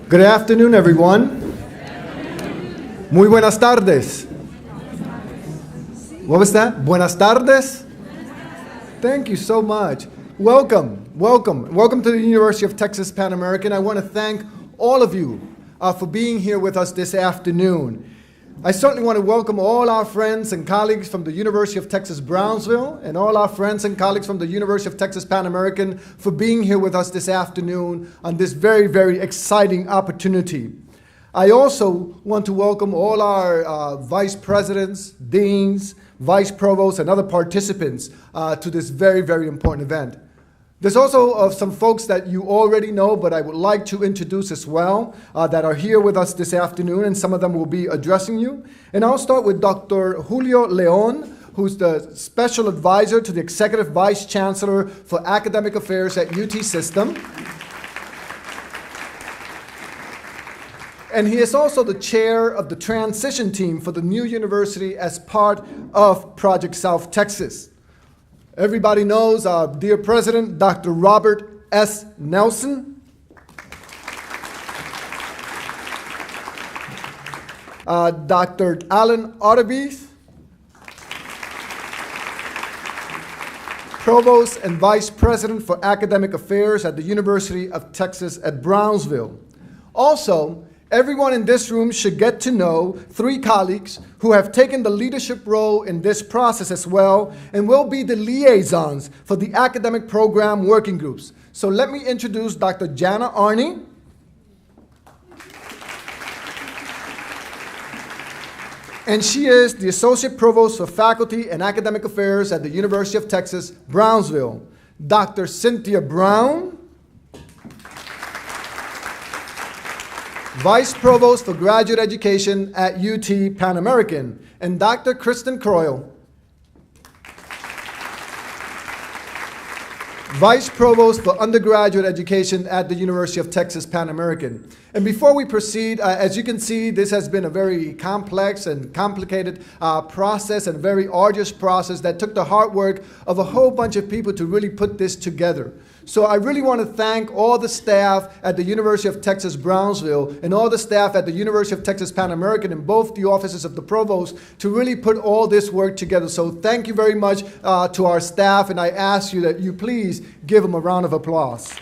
Good afternoon, everyone. Muy buenas tardes. What was that? Buenas tardes? Thank you so much. Welcome to the University of Texas Pan American. I want to thank all of you for being here with us this afternoon. I certainly want to welcome all our friends and colleagues from the University of Texas Brownsville and all our friends and colleagues from the University of Texas Pan American for being here with us this afternoon on this very, very exciting opportunity. I also want to welcome all our vice presidents, deans, vice provosts, and other participants to this very, very important event. There's also some folks that you already know, but I would like to introduce as well that are here with us this afternoon, and some of them will be addressing you. And I'll start with Dr. Julio León, who's the Special Advisor to the Executive Vice Chancellor for Academic Affairs at UT System. And he is also the chair of the transition team for the new university as part of Project South Texas. Everybody knows our dear president, Dr. Robert S. Nelsen. Dr. Alan Artibise, Provost and Vice President for Academic Affairs at the University of Texas at Brownsville. Also, everyone in this room should get to know three colleagues who have taken the leadership role in this process as well and will be the liaisons for the academic program working groups. So let me introduce Dr. Jana Arney. And she is the Associate Provost for Faculty and Academic Affairs at the University of Texas, Brownsville. Dr. Cynthia Brown, Vice Provost for Graduate Education at UT Pan American, and Dr. Kristen Croyle, Vice Provost for Undergraduate Education at the University of Texas Pan American. And before we proceed, as you can see, this has been a very complex and complicated process and very arduous process that took the hard work of a whole bunch of people to really put this together. So I really want to thank all the staff at the University of Texas Brownsville and all the staff at the University of Texas Pan American in both the offices of the provost to really put all this work together. So thank you very much to our staff, and I ask you that you please give them a round of applause.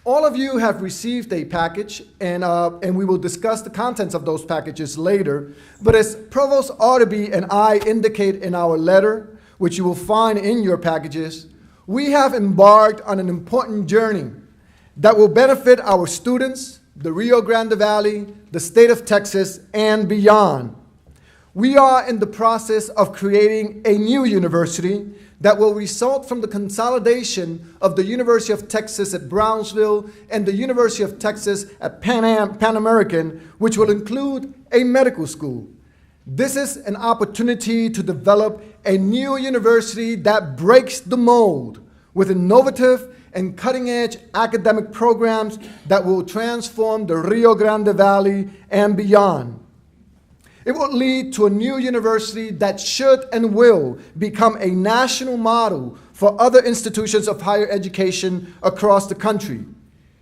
All of you have received a package, and we will discuss the contents of those packages later. But as Provost Artibise and I indicate in our letter, which you will find in your packages, we have embarked on an important journey that will benefit our students, the Rio Grande Valley, the state of Texas, and beyond. We are in the process of creating a new university that will result from the consolidation of the University of Texas at Brownsville and the University of Texas at Pan American, which will include a medical school. This is an opportunity to develop a new university that breaks the mold with innovative and cutting-edge academic programs that will transform the Rio Grande Valley and beyond. It will lead to a new university that should and will become a national model for other institutions of higher education across the country.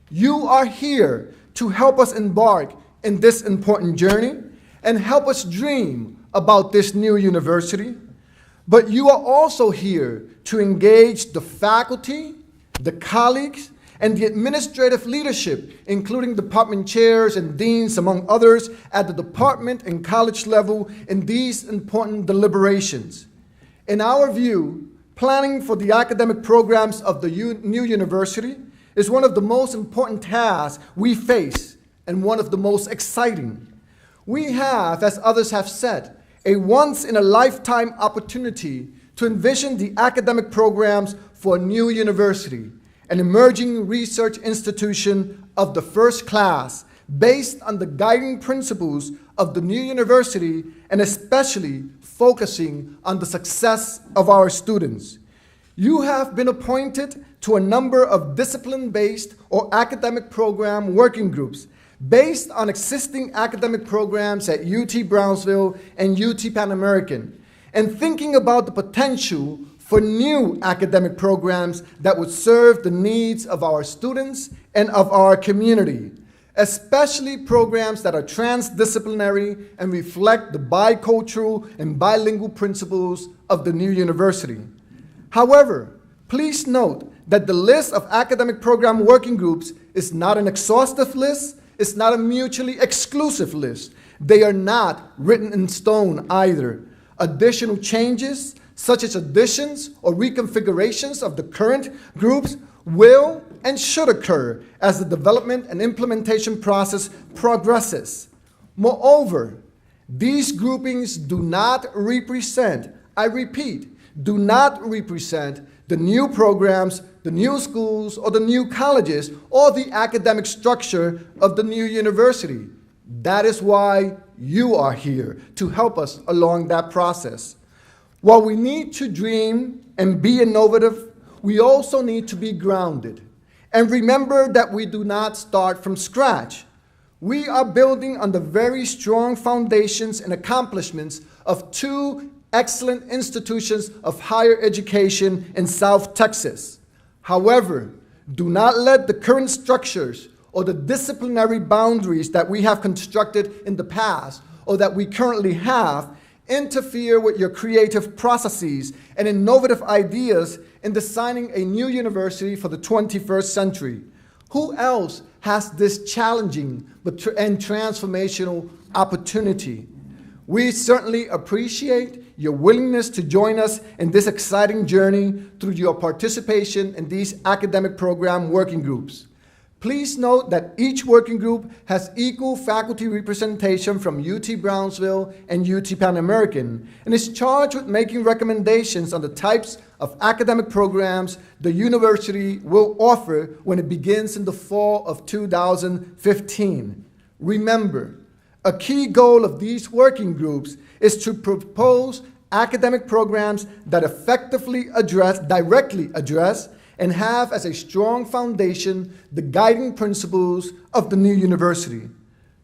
You are here to help us embark in this important journey and help us dream about this new university. But you are also here to engage the faculty, the colleagues, and the administrative leadership, including department chairs and deans, among others, at the department and college level in these important deliberations. In our view, planning for the academic programs of the new university is one of the most important tasks we face and one of the most exciting. We have, as others have said, a once-in-a-lifetime opportunity to envision the academic programs for a new university, an emerging research institution of the first class based on the guiding principles of the new university and especially focusing on the success of our students. You have been appointed to a number of discipline-based or academic program working groups based on existing academic programs at UT Brownsville and UT Pan American, and thinking about the potential for new academic programs that would serve the needs of our students and of our community, especially programs that are transdisciplinary and reflect the bicultural and bilingual principles of the new university. However, please note that the list of academic program working groups is not an exhaustive list, it's not a mutually exclusive list. They are not written in stone either. Additional changes, such as additions or reconfigurations of the current groups, will and should occur as the development and implementation process progresses. Moreover, these groupings do not represent, I repeat, do not represent the new programs, the new schools, or the new colleges, or the academic structure of the new university. That is why you are here, to help us along that process. While we need to dream and be innovative, we also need to be grounded. And remember that we do not start from scratch. We are building on the very strong foundations and accomplishments of two excellent institutions of higher education in South Texas. However, do not let the current structures or the disciplinary boundaries that we have constructed in the past or that we currently have interfere with your creative processes and innovative ideas in designing a new university for the 21st century. Who else has this challenging and transformational opportunity? We certainly appreciate your willingness to join us in this exciting journey through your participation in these academic program working groups. Please note that each working group has equal faculty representation from UT Brownsville and UT Pan American and is charged with making recommendations on the types of academic programs the university will offer when it begins in the fall of 2015. Remember, a key goal of these working groups is to propose academic programs that effectively directly address and have as a strong foundation the guiding principles of the new university.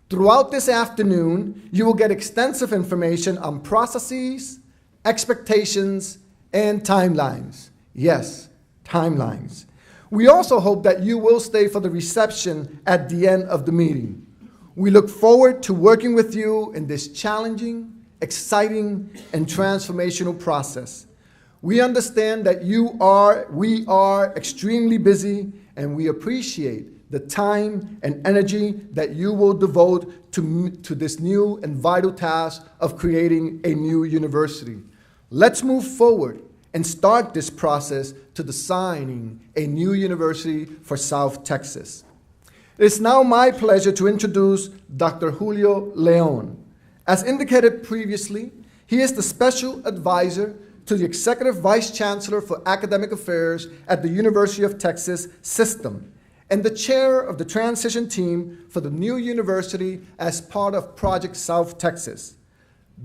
Throughout this afternoon, you will get extensive information on processes, expectations, and timelines. Yes, timelines. We also hope that you will stay for the reception at the end of the meeting. We look forward to working with you in this challenging, exciting, and transformational process. We understand that we are extremely busy, and we appreciate the time and energy that you will devote to this new and vital task of creating a new university. Let's move forward and start this process to designing a new university for South Texas. It is now my pleasure to introduce Dr. Julio León. As indicated previously, he is the special advisor to the Executive Vice Chancellor for Academic Affairs at the University of Texas System and the chair of the transition team for the new university as part of Project South Texas.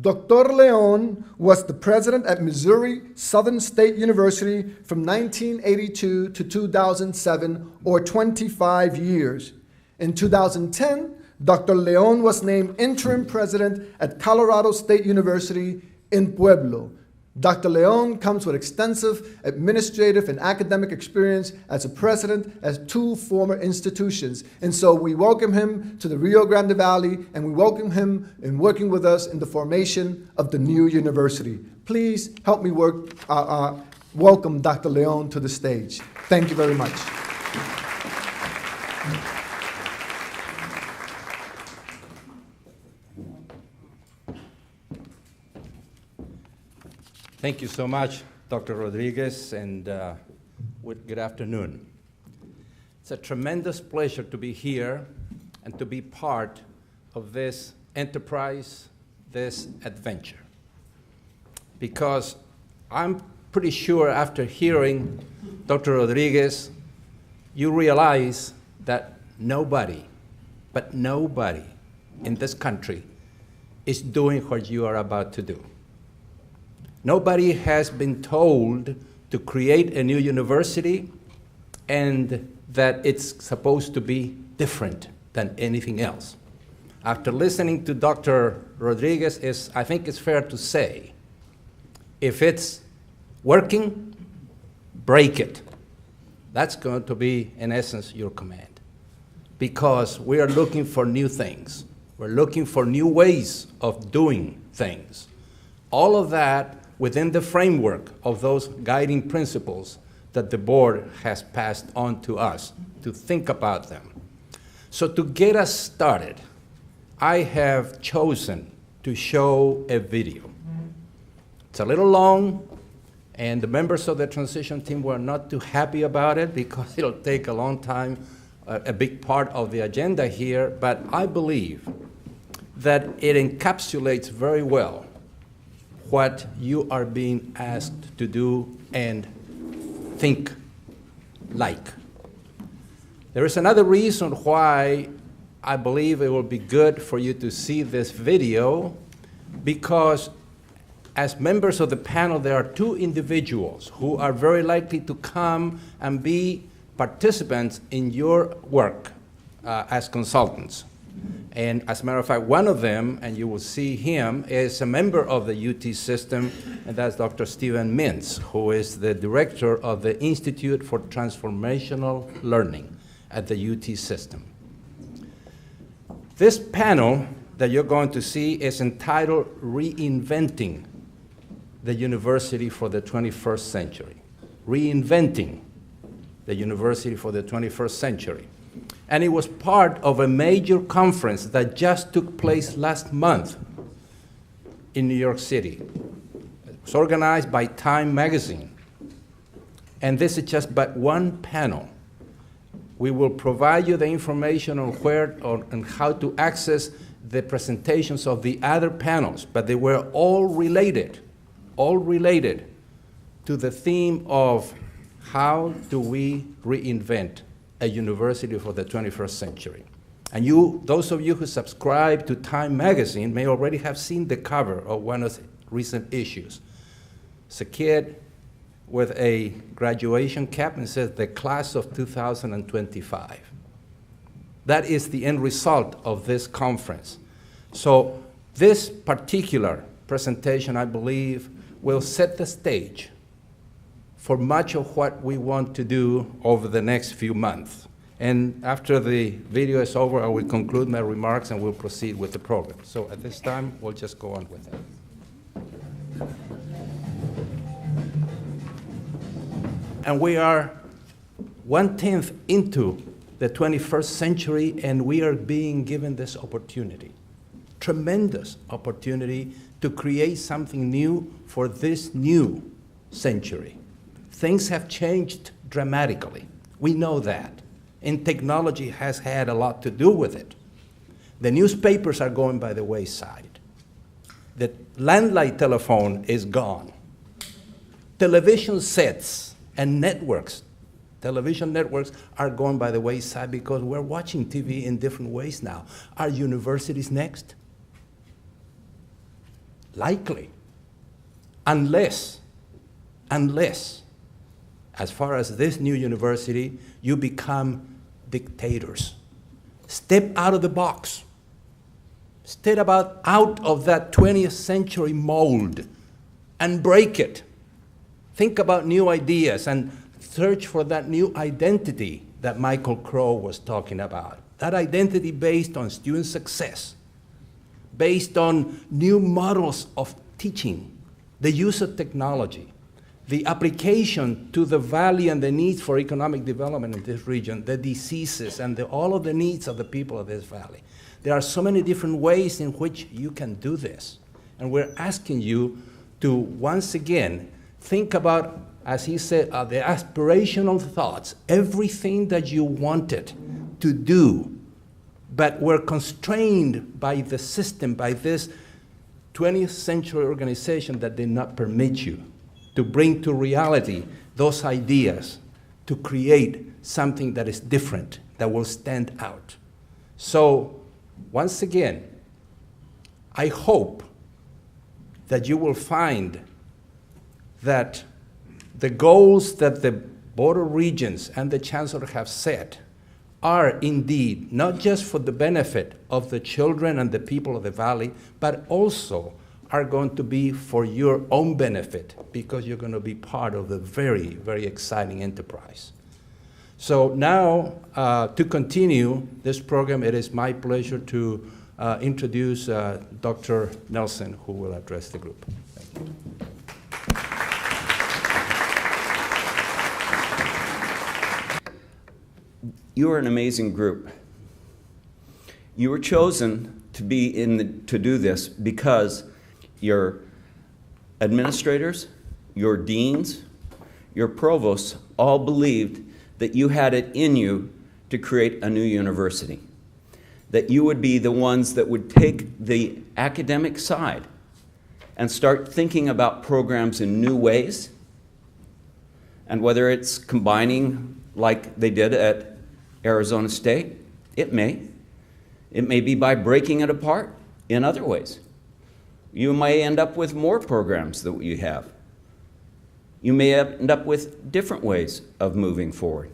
Dr. León was the president at Missouri Southern State University from 1982 to 2007, or 25 years. In 2010, Dr. León was named interim president at Colorado State University in Pueblo. Dr. León comes with extensive administrative and academic experience as a president at two former institutions. And so we welcome him to the Rio Grande Valley, and we welcome him in working with us in the formation of the new university. Please help me welcome Dr. León to the stage. Thank you very much. Thank you so much, Dr. Rodriguez, and good afternoon. It's a tremendous pleasure to be here and to be part of this enterprise, this adventure. Because I'm pretty sure after hearing Dr. Rodriguez, you realize that nobody in this country is doing what you are about to do. Nobody has been told to create a new university and that it's supposed to be different than anything else. After listening to Dr. Rodriguez, I think it's fair to say, if it's Working, break it. That's going to be, in essence, your command. Because we are looking for new things. We're looking for new ways of doing things. All of that within the framework of those guiding principles that the board has passed on to us to think about them. So to get us started, I have chosen to show a video. It's a little long, and the members of the transition team were not too happy about it because it'll take a long time, a big part of the agenda here, but I believe that it encapsulates very well what you are being asked to do and think like. There is another reason why I believe it will be good for you to see this video, because as members of the panel, there are two individuals who are very likely to come and be participants in your work as consultants. And as a matter of fact, one of them, and you will see him, is a member of the UT system, and that's Dr. Stephen Mintz, who is the director of the Institute for Transformational Learning at the UT system. This panel that you're going to see is entitled Reinventing the University for the 21st Century. Reinventing the University for the 21st Century. And it was part of a major conference that just took place last month in New York City. It was organized by Time magazine. And this is just but one panel. We will provide you the information on where and how to access the presentations of the other panels, but they were all related to the theme of how do we reinvent a university for the 21st century. And you, those of you who subscribe to Time magazine may already have seen the cover of one of the recent issues. It's a kid with a graduation cap and says, the class of 2025. That is the end result of this conference. So this particular presentation, I believe, will set the stage for much of what we want to do over the next few months. And after the video is over, I will conclude my remarks and we'll proceed with the program. So at this time, we'll just go on with it. And we are 1/10 into the 21st century, and we are being given this opportunity, tremendous opportunity to create something new for this new century. Things have changed dramatically. We know that. And technology has had a lot to do with it. The newspapers are going by the wayside. The landline telephone is gone. Television sets and networks, television networks are going by the wayside because we're watching TV in different ways now. Are universities next? Likely. Unless, as far as this new university, you become dictators. Step out of the box. Step out of that 20th century mold and break it. Think about new ideas and search for that new identity that Michael Crow was talking about. That identity based on student success, based on new models of teaching, the use of technology, the application to the value and the needs for economic development in this region, the diseases and all of the needs of the people of this valley. There are so many different ways in which you can do this. And we're asking you to, once again, think about, as he said, the aspirational thoughts, everything that you wanted to do, but were constrained by the system, by this 20th century organization that did not permit you to bring to reality those ideas, to create something that is different, that will stand out. So, once again, I hope that you will find that the goals that the Board of Regents and the Chancellor have set are indeed not just for the benefit of the children and the people of the Valley, but also are going to be for your own benefit because you're going to be part of a very, very exciting enterprise. So now, to continue this program, it is my pleasure to introduce Dr. Nelsen, who will address the group. Thank you. You are an amazing group. You were chosen to be to do this because your administrators, your deans, your provosts all believed that you had it in you to create a new university, that you would be the ones that would take the academic side and start thinking about programs in new ways, and whether it's combining like they did at Arizona State, it may be by breaking it apart in other ways. You may end up with more programs than you have. You may end up with different ways of moving forward.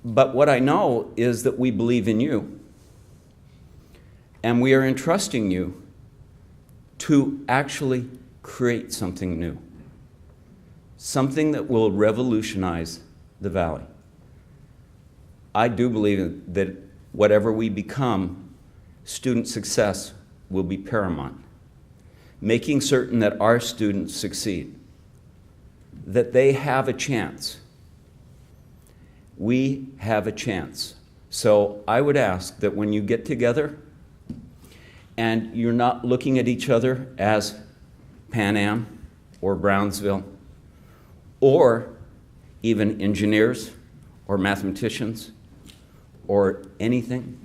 But what I know is that we believe in you, and we are entrusting you to actually create something new, something that will revolutionize the Valley. I do believe that whatever we become, student success will be paramount. Making certain that our students succeed, that they have a chance. We have a chance. So I would ask that when you get together and you're not looking at each other as Pan Am or Brownsville or even engineers or mathematicians or anything,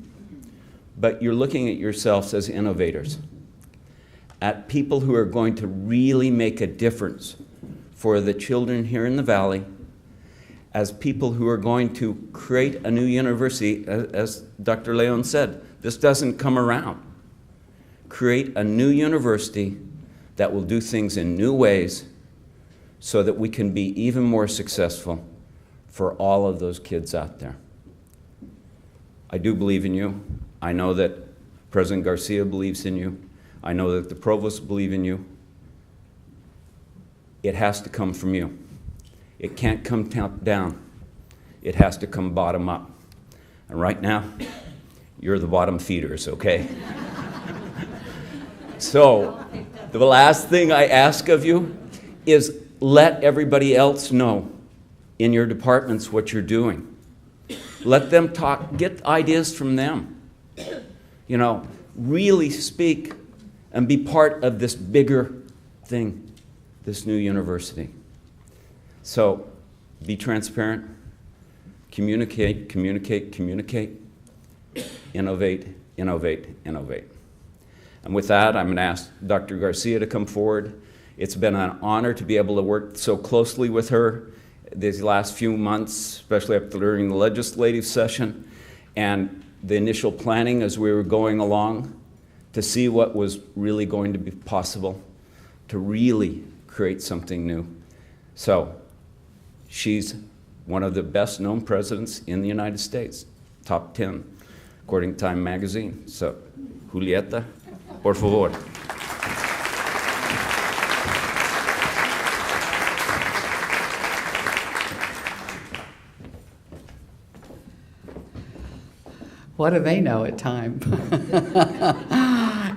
but you're looking at yourselves as innovators, at people who are going to really make a difference for the children here in the Valley, as people who are going to create a new university. As Dr. León said, this doesn't come around. Create a new university that will do things in new ways so that we can be even more successful for all of those kids out there. I do believe in you. I know that President Garcia believes in you. I know that the provosts believe in you. It has to come from you. It can't come top down. It has to come bottom up. And right now, you're the bottom feeders, okay? So, the last thing I ask of you is let everybody else know in your departments what you're doing. Let them talk, get ideas from them. You know, really speak and be part of this bigger thing, this new university. So, be transparent, communicate, communicate, communicate, innovate, innovate, innovate. And with that, I'm going to ask Dr. Garcia to come forward. It's been an honor to be able to work so closely with her these last few months, especially after during the legislative session and the initial planning as we were going along to see what was really going to be possible to really create something new. So she's one of the best known presidents in the United States, top 10, according to Time magazine. So, Julieta, por favor. What do they know at time?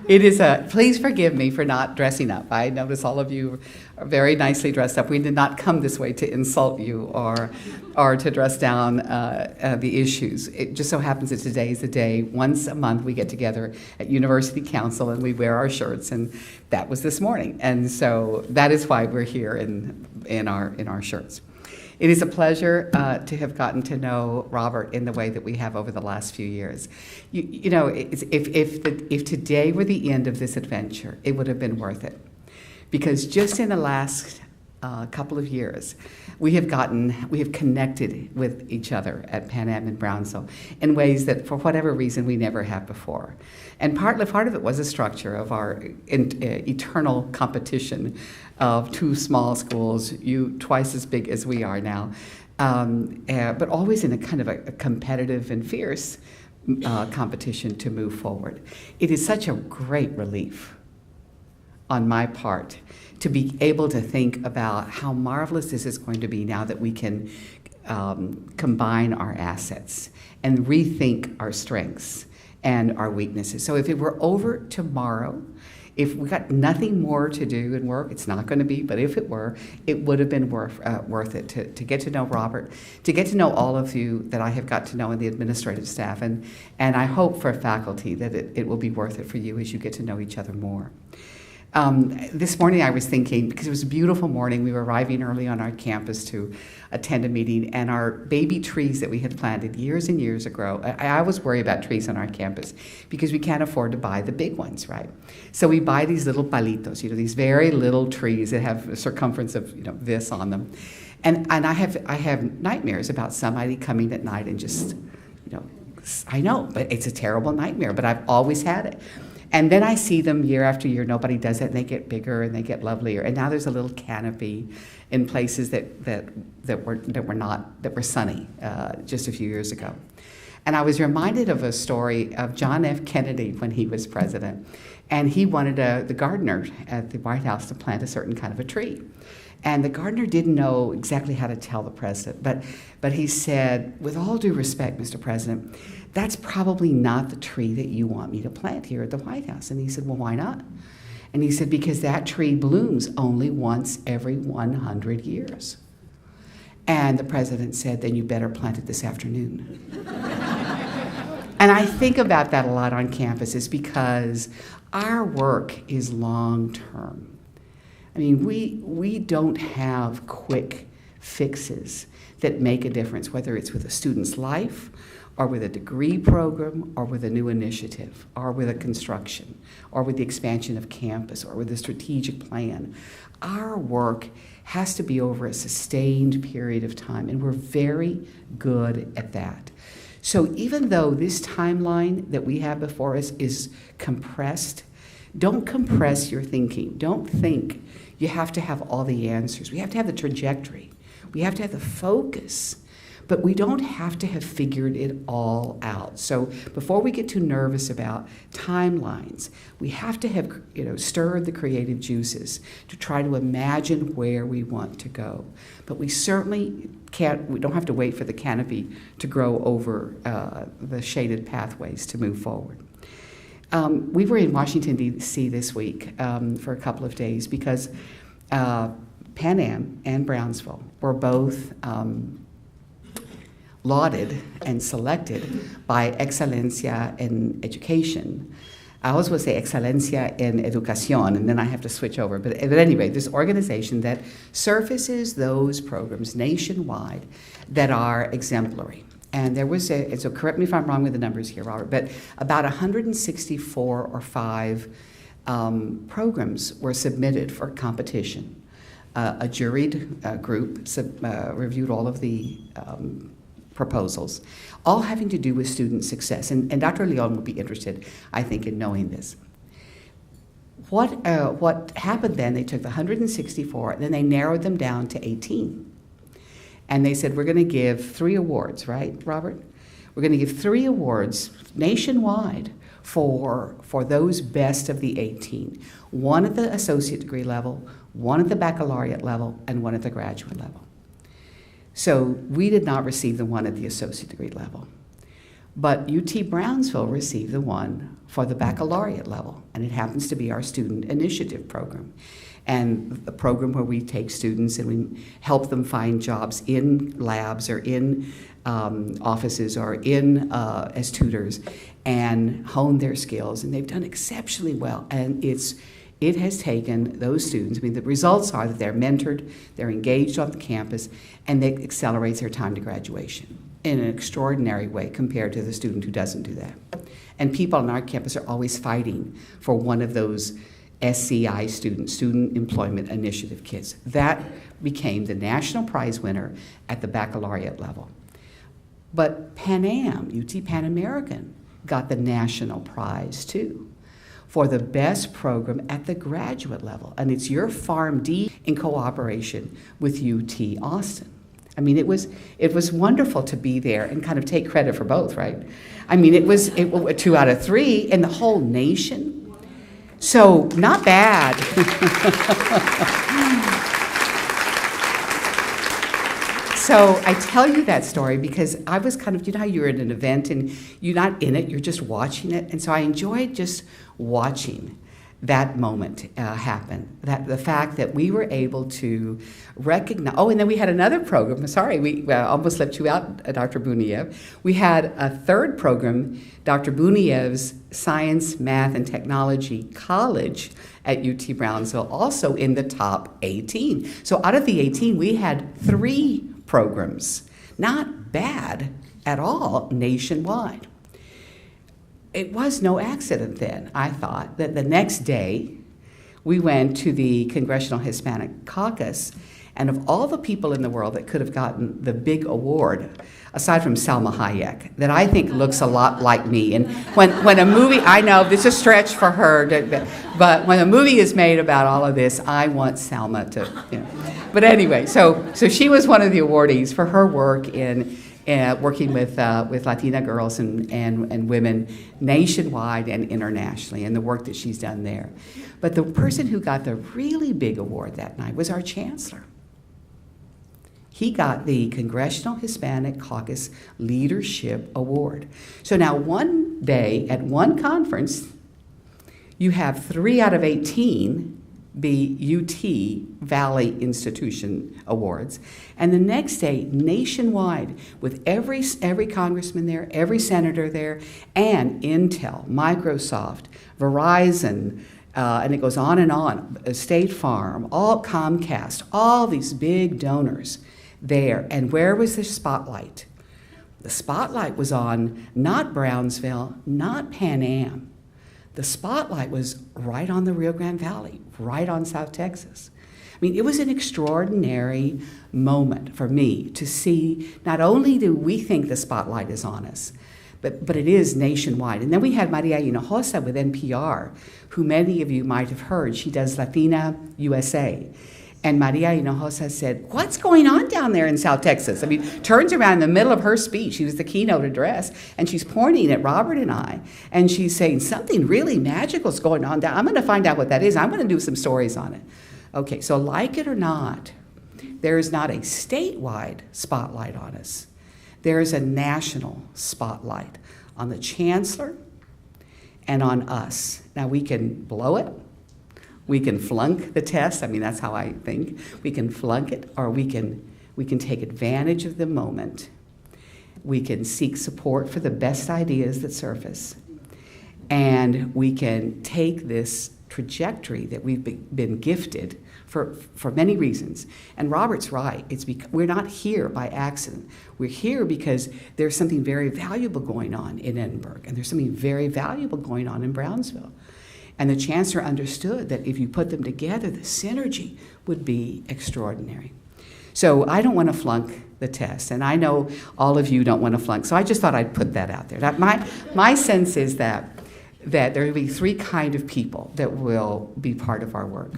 It is please forgive me for not dressing up. I notice all of you are very nicely dressed up. We did not come this way to insult you or to dress down the issues. It just so happens that today is the day, once a month we get together at University Council and we wear our shirts, and that was this morning. And so that is why we're here in our shirts. It is a pleasure to have gotten to know Robert in the way that we have over the last few years. You know, if today were the end of this adventure, it would have been worth it. Because just in the last couple of years, we have connected with each other at Pan Am and Brownsville in ways that, for whatever reason, we never have before. And part of it was a structure of our eternal competition of two small schools, you twice as big as we are now, but always in a kind of a competitive and fierce competition to move forward. It is such a great relief on my part to be able to think about how marvelous this is going to be now that we can combine our assets and rethink our strengths and our weaknesses. So if it were over tomorrow, if we got nothing more to do in work, it's not going to be, but if it were, it would have been worth it to get to know Robert, to get to know all of you that I have got to know in the administrative staff, and I hope for faculty that it will be worth it for you as you get to know each other more. This morning I was thinking, because it was a beautiful morning, we were arriving early on our campus to attend a meeting, and our baby trees that we had planted years and years ago, I always worry about trees on our campus because we can't afford to buy the big ones, right? So we buy these little palitos, these very little trees that have a circumference of this on them. And I have nightmares about somebody coming at night and just, I know, but it's a terrible nightmare, but I've always had it. And then I see them year after year, nobody does it, and they get bigger and they get lovelier. And now there's a little canopy in places that were sunny just a few years ago. And I was reminded of a story of John F. Kennedy when he was president. And he wanted the gardener at the White House to plant a certain kind of a tree. And the gardener didn't know exactly how to tell the president, but he said, with all due respect, Mr. President, that's probably not the tree that you want me to plant here at the White House. And he said, well, why not? And he said, because that tree blooms only once every 100 years. And the president said, then you better plant it this afternoon. And I think about that a lot on campuses because our work is long-term. I mean, we don't have quick fixes that make a difference, whether it's with a student's life or with a degree program or with a new initiative or with a construction or with the expansion of campus or with a strategic plan. Our work has to be over a sustained period of time, and we're very good at that. So even though this timeline that we have before us is compressed, don't compress your thinking. Don't think you have to have all the answers. We have to have the trajectory. We have to have the focus. But we don't have to have figured it all out. So before we get too nervous about timelines, we have to have stirred the creative juices to try to imagine where we want to go. But we certainly we don't have to wait for the canopy to grow over the shaded pathways to move forward. We were in Washington, D.C. this week for a couple of days because Pan Am and Brownsville were both lauded and selected by Excelencia en Education. I always would say Excelencia en Educación, and then I have to switch over. But anyway, this organization that surfaces those programs nationwide that are exemplary. And there was so correct me if I'm wrong with the numbers here, Robert, but about 164 or 5 programs were submitted for competition. A juried group reviewed all of the proposals, all having to do with student success. And Dr. León would be interested, I think, in knowing this. What happened then, they took the 164, and then they narrowed them down to 18. And they said, we're going to give 3 awards, right, Robert? We're going to give 3 awards nationwide for those best of the 18. 1 at the associate degree level, 1 at the baccalaureate level, and 1 at the graduate level. So we did not receive the 1 at the associate degree level. But UT Brownsville received the 1 for the baccalaureate level, and it happens to be our student initiative program. And a program where we take students and we help them find jobs in labs or in offices or in as tutors and hone their skills. And they've done exceptionally well. And it has taken those students, the results are that they're mentored, they're engaged on the campus, and it accelerates their time to graduation in an extraordinary way compared to the student who doesn't do that. And people on our campus are always fighting for one of those SCI students, Student Employment Initiative kids. That became the national prize winner at the baccalaureate level. But Pan Am, UT Pan American, got the national prize too for the best program at the graduate level. And it's your PharmD in cooperation with UT Austin. I mean, it was wonderful to be there and kind of take credit for both, right? I mean, it was 2 out of 3 in the whole nation. So, not bad. So I tell you that story because I was kind of, you know how you're at an event and you're not in it, you're just watching it. And so I enjoyed just watching that moment happen. That the fact that we were able to recognize, oh, and then we had another program, sorry, we almost left you out, Dr. Buniev. We had a third program, Dr. Buniev's Science, Math, and Technology College at UT Brownsville, also in the top 18. So out of the 18, we had 3 programs. Not bad at all nationwide. It was no accident then, I thought, that the next day we went to the Congressional Hispanic Caucus, and of all the people in the world that could have gotten the big award, aside from Salma Hayek, that I think looks a lot like me. And when a movie, I know this is a stretch for her, but when a movie is made about all of this, I want Salma to, you know. But anyway, so she was one of the awardees for her work in working with Latina girls and women nationwide and internationally, and the work that she's done there. But the person who got the really big award that night was our chancellor. He got the Congressional Hispanic Caucus Leadership Award. So now one day at one conference, you have 3 out of 18 be UT Valley Institution Awards. And the next day, nationwide, with every congressman there, every senator there, and Intel, Microsoft, Verizon, and it goes on, State Farm, all Comcast, all these big donors there. And where was the spotlight? The spotlight was on not Brownsville, not Pan Am. The spotlight was right on the Rio Grande Valley, right on South Texas. I mean, it was an extraordinary moment for me to see, not only do we think the spotlight is on us, but it is nationwide. And then we had Maria Hinojosa with NPR, who many of you might have heard. She does Latina USA. And Maria Hinojosa said, "What's going on down there in South Texas?" I mean, turns around in the middle of her speech, she was the keynote address, and she's pointing at Robert and I, and she's saying, something really magical is going on down. I'm going to find out what that is. I'm going to do some stories on it. Okay, so like it or not, there is not a statewide spotlight on us. There is a national spotlight on the chancellor and on us. Now, we can blow it. We can flunk the test. I mean, that's how I think. We can flunk it, or we can take advantage of the moment. We can seek support for the best ideas that surface. And we can take this trajectory that we've been gifted for many reasons. And Robert's right. We're not here by accident. We're here because there's something very valuable going on in Edinburgh, and there's something very valuable going on in Brownsville. And the chancellor understood that if you put them together, the synergy would be extraordinary. So I don't want to flunk the test, and I know all of you don't want to flunk, so I just thought I'd put that out there. My sense is that there will be 3 kind of people that will be part of our work.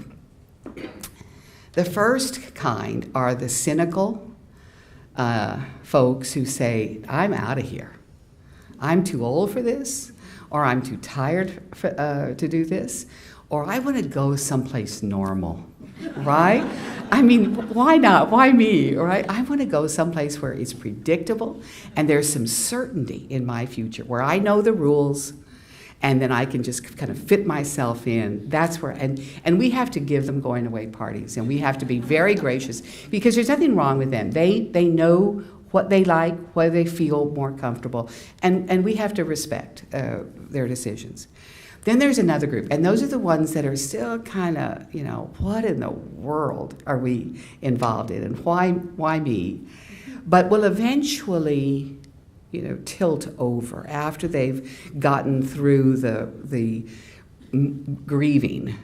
The first kind are the cynical folks who say, I'm out of here. I'm too old for this, or I'm too tired to do this, or I want to go someplace normal, right? I mean, why not? Why me, right? I want to go someplace where it's predictable and there's some certainty in my future, where I know the rules and then I can just kind of fit myself in. That's where, and we have to give them going away parties, and we have to be very gracious, because there's nothing wrong with them. They know what they like, where they feel more comfortable, and we have to respect their decisions. Then there's another group, and those are the ones that are still kind of, what in the world are we involved in, and why me? But will eventually, tilt over after they've gotten through the grieving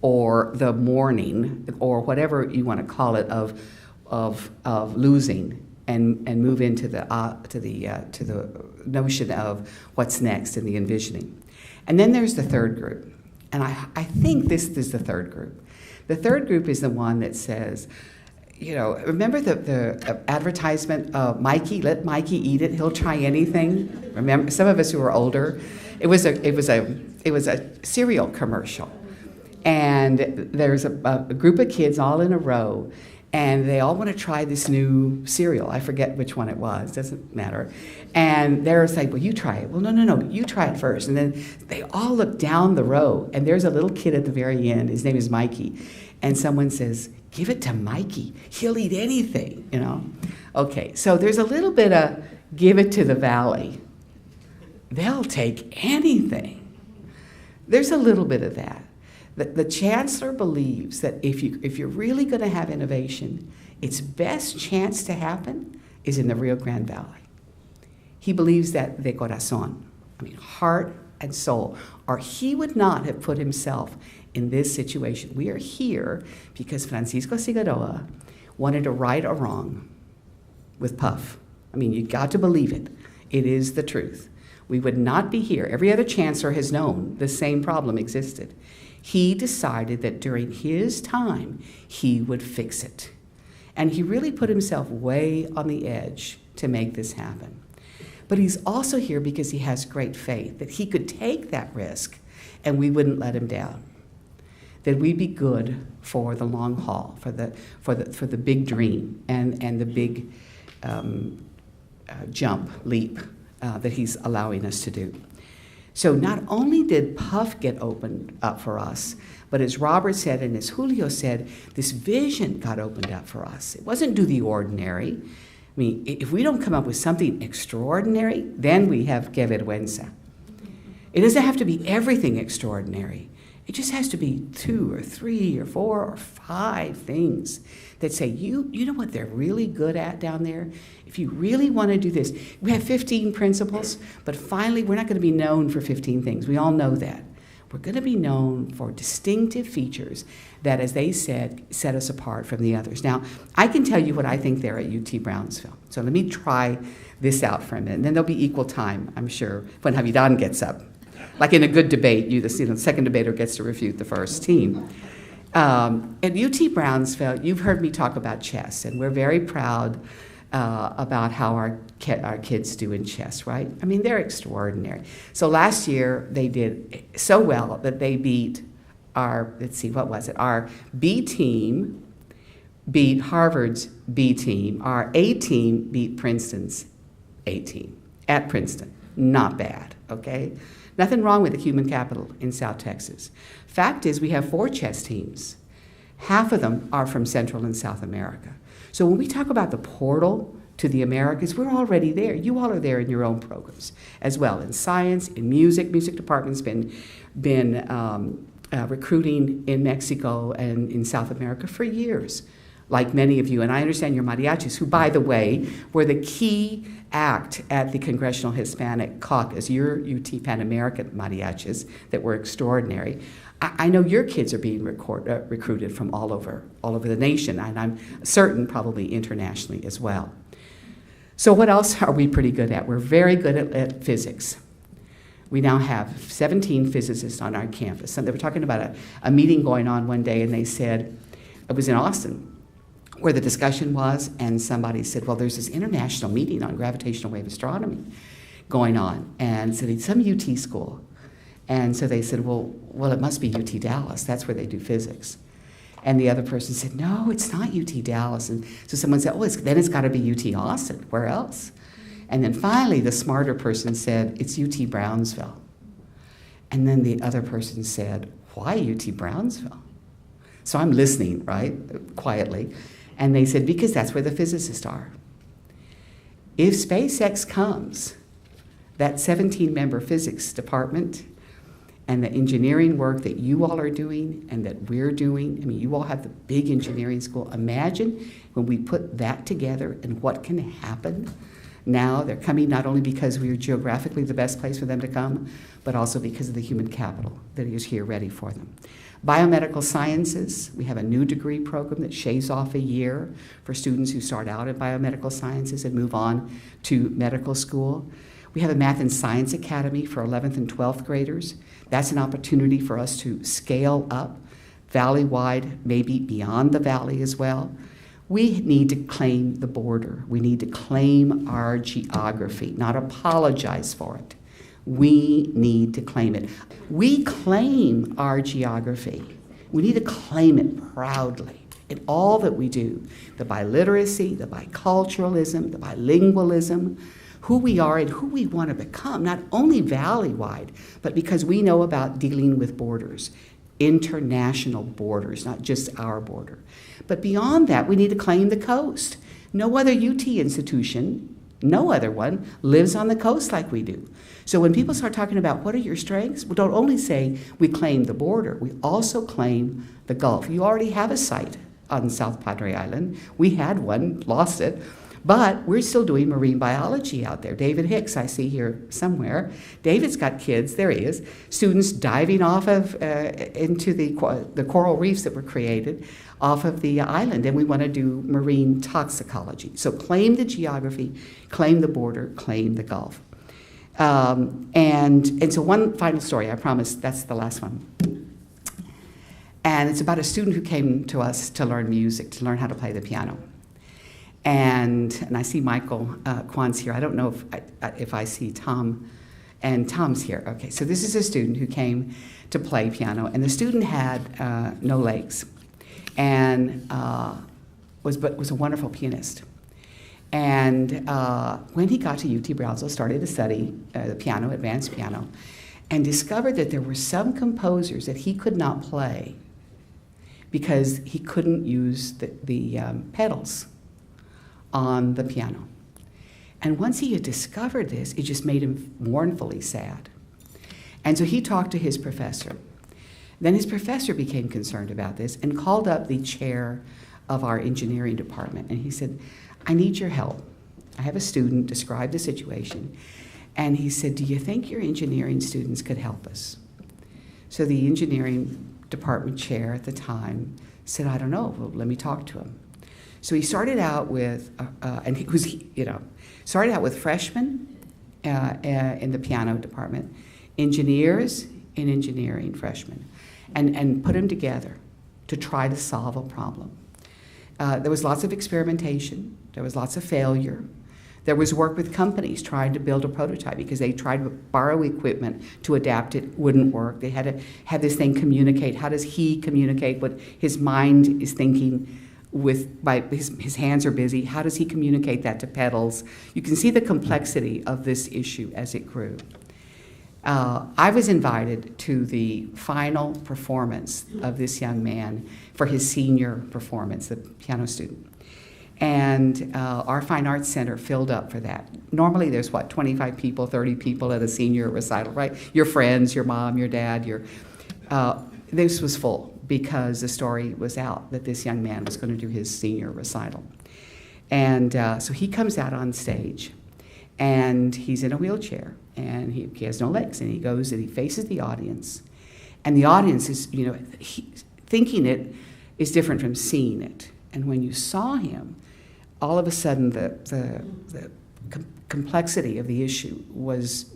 or the mourning or whatever you want to call it of losing. And move into the notion of what's next and the envisioning. And then there's the third group. And I think this is the third group. The third group is the one that says, remember the advertisement of Mikey, let Mikey eat it, he'll try anything? Remember, some of us who are older, It was a cereal commercial, and there's a group of kids all in a row, and they all want to try this new cereal. I forget which one it was, doesn't matter. And they're like, well, you try it. Well, no, you try it first. And then they all look down the row, and there's a little kid at the very end. His name is Mikey. And someone says, give it to Mikey. He'll eat anything, you know? Okay, so there's a little bit of give it to the valley. They'll take anything. There's a little bit of that. The chancellor believes that if you're really going to have innovation, its best chance to happen is in the Rio Grande Valley. He believes that de corazón, I mean heart and soul, or he would not have put himself in this situation. We are here because Francisco Figueroa wanted to right a wrong with Puff. I mean, you got to believe it. It is the truth. We would not be here. Every other chancellor has known the same problem existed. He decided that during his time, he would fix it. And he really put himself way on the edge to make this happen. But he's also here because he has great faith that he could take that risk and we wouldn't let him down. That we'd be good for the long haul, for the big dream and the big leap that he's allowing us to do. So not only did Puff get opened up for us, but as Robert said and as Julio said, this vision got opened up for us. It wasn't do the ordinary. I mean, if we don't come up with something extraordinary, then we have que vergüenza. It doesn't have to be everything extraordinary. It just has to be 2 or 3 or 4 or 5 things that say, you know what they're really good at down there? If you really want to do this, we have 15 principles, but finally we're not going to be known for 15 things. We all know that. We're going to be known for distinctive features that, as they said, set us apart from the others. Now, I can tell you what I think there at UT Brownsville. So let me try this out for a minute, and then there'll be equal time, I'm sure, when Havidán gets up. Like in a good debate, the second debater gets to refute the first team. At UT Brownsville, you've heard me talk about chess, and we're very proud about how our kids do in chess, right? I mean, they're extraordinary. So last year, they did so well that they beat our, our B team beat Harvard's B team. Our A team beat Princeton's A team at Princeton. Not bad, okay? Nothing wrong with the human capital in South Texas. Fact is, we have 4 chess teams. Half of them are from Central and South America. So when we talk about the portal to the Americas, we're already there. You all are there in your own programs as well, in science, in music. Music department's been recruiting in Mexico and in South America for years, like many of you. And I understand your mariachis, who, by the way, were the key act at the Congressional Hispanic Caucus, your UT Pan American mariachis that were extraordinary. I know your kids are being recruited from all over the nation, and I'm certain probably internationally as well. So what else are we pretty good at? We're very good at physics. We now have 17 physicists on our campus. And they were talking about a meeting going on one day, and they said, it was in Austin, where the discussion was, and somebody said, well, there's this international meeting on gravitational wave astronomy going on, and so it's some UT school. And so they said, well, it must be UT Dallas. That's where they do physics. And the other person said, no, it's not UT Dallas. And so someone said, then it's got to be UT Austin. Where else? And then finally, the smarter person said, it's UT Brownsville. And then the other person said, why UT Brownsville? So I'm listening, right, quietly. And they said, because that's where the physicists are. If SpaceX comes, that 17-member physics department and the engineering work that you all are doing and that we're doing, I mean, you all have the big engineering school. Imagine when we put that together and what can happen. Now they're coming not only because we are geographically the best place for them to come, but also because of the human capital that is here ready for them. Biomedical sciences, we have a new degree program that shaves off a year for students who start out in biomedical sciences and move on to medical school. We have a Math and Science Academy for 11th and 12th graders. That's an opportunity for us to scale up valley-wide, maybe beyond the valley as well. We need to claim the border. We need to claim our geography, not apologize for it. We need to claim it. We claim our geography. We need to claim it proudly in all that we do. The biliteracy, the biculturalism, the bilingualism, who we are and who we want to become, not only valley-wide, but because we know about dealing with borders, international borders, not just our border. But beyond that, we need to claim the coast. No other UT institution, no other one, lives on the coast like we do. So when people start talking about what are your strengths, we don't only say we claim the border, we also claim the Gulf. You already have a site on South Padre Island. We had one, lost it. But we're still doing marine biology out there. David Hicks, I see here somewhere. David's got kids, there he is, students diving off of into the coral reefs that were created off of the island, and we want to do marine toxicology. So claim the geography, claim the border, claim the Gulf. And so one final story, I promise that's the last one. And it's about a student who came to us to learn music, to learn how to play the piano. And I see Michael Kwan's here. I don't know if I see Tom, and Tom's here. Okay, so this is a student who came to play piano, and the student had no legs, and was a wonderful pianist. And when he got to UT Brownsville, started to study the piano, advanced piano, and discovered that there were some composers that he could not play because he couldn't use the pedals on the piano. And once he had discovered this, it just made him mournfully sad. And so he talked to his professor. Then his professor became concerned about this and called up the chair of our engineering department. And he said, I need your help. I have a student, describe the situation. And he said, do you think your engineering students could help us? So the engineering department chair at the time said, I don't know, well, let me talk to him. So he started out with, started out with freshmen in the piano department, engineers in engineering, freshmen, and put them together to try to solve a problem. There was lots of experimentation. There was lots of failure. There was work with companies trying to build a prototype because they tried to borrow equipment to adapt it, wouldn't work. They had to have this thing communicate. How does he communicate what his mind is thinking his hands are busy? How does he communicate that to pedals? You can see the complexity of this issue as it grew. I was invited to the final performance of this young man for his senior performance, the piano student. And our Fine Arts Center filled up for that. Normally there's 25 people, 30 people at a senior recital, right? Your friends, your mom, your dad, this was full because the story was out that this young man was going to do his senior recital. And so he comes out on stage, and he's in a wheelchair, and he has no legs, and he goes and he faces the audience, and the audience is, thinking it is different from seeing it. And when you saw him, all of a sudden the complexity of the issue was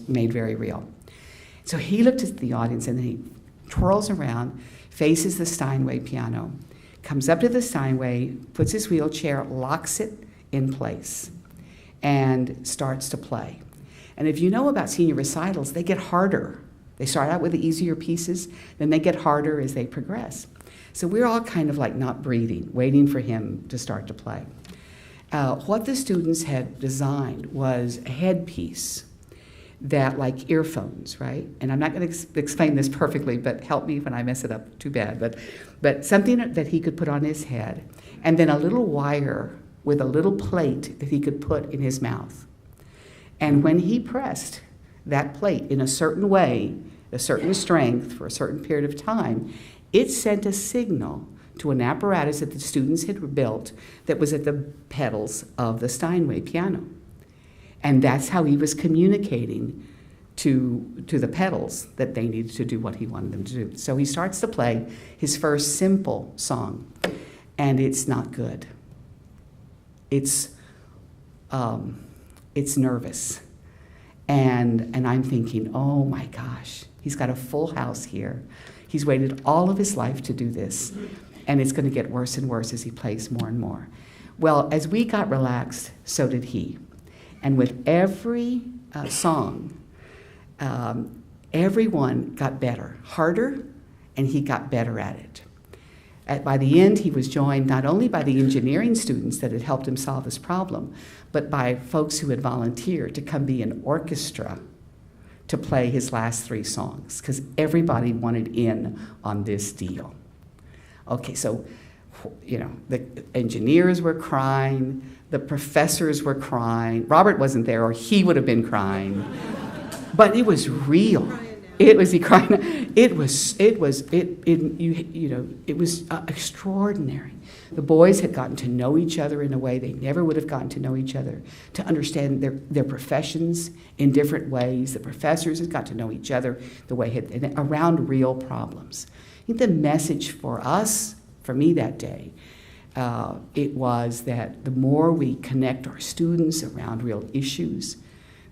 made very real. So he looked at the audience, and then he twirls around, faces the Steinway piano, comes up to the Steinway, puts his wheelchair, locks it in place, and starts to play. And if you know about senior recitals, they get harder. They start out with the easier pieces, then they get harder as they progress. So we're all kind of like not breathing, waiting for him to start to play. What the students had designed was a headpiece that, like earphones, right? And I'm not going to explain this perfectly, but help me when I mess it up, too bad. But something that he could put on his head, and then a little wire with a little plate that he could put in his mouth. And when he pressed that plate in a certain way, a certain strength for a certain period of time, it sent a signal to an apparatus that the students had built that was at the pedals of the Steinway piano. And that's how he was communicating to the pedals that they needed to do what he wanted them to do. So he starts to play his first simple song, and it's not good. It's nervous. And I'm thinking, oh my gosh, he's got a full house here. He's waited all of his life to do this, and it's going to get worse and worse as he plays more and more. Well, as we got relaxed, so did he. And with every song, everyone got better, harder, and he got better at it. By the end, he was joined not only by the engineering students that had helped him solve this problem, but by folks who had volunteered to come be an orchestra to play his last 3 songs, because everybody wanted in on this deal. Okay, so, you know, the engineers were crying, the professors were crying. Robert wasn't there, or he would have been crying. But it was real. It was crying. It was extraordinary. The boys had gotten to know each other in a way they never would have gotten to know each other, to understand their professions in different ways. The professors had got to know each other the way around real problems. I think the message for us, for me that day, it was that the more we connect our students around real issues,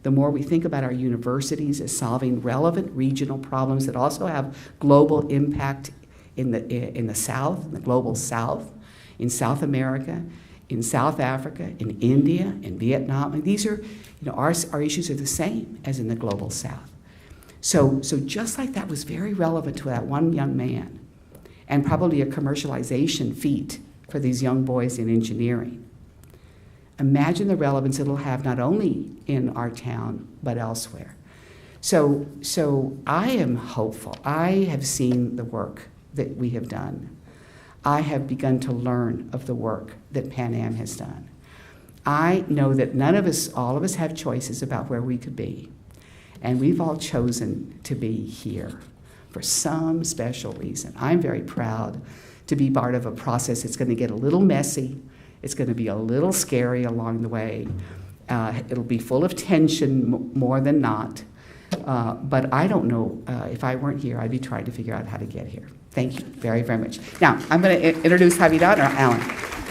the more we think about our universities as solving relevant regional problems that also have global impact in the South, in the global South, in South America, in South Africa, in India, in Vietnam. And these are, you know, our issues are the same as in the global South. So just like that was very relevant to that one young man, and probably a commercialization feat for these young boys in engineering, imagine the relevance it'll have not only in our town, but elsewhere. So I am hopeful. I have seen the work that we have done. I have begun to learn of the work that Pan Am has done. I know that all of us have choices about where we could be. And we've all chosen to be here for some special reason. I'm very proud to be part of a process that's going to get a little messy. It's going to be a little scary along the way. It'll be full of tension more than not. But I don't know, if I weren't here, I'd be trying to figure out how to get here. Thank you very, very much. Now, I'm going to introduce Havidán, or Alan.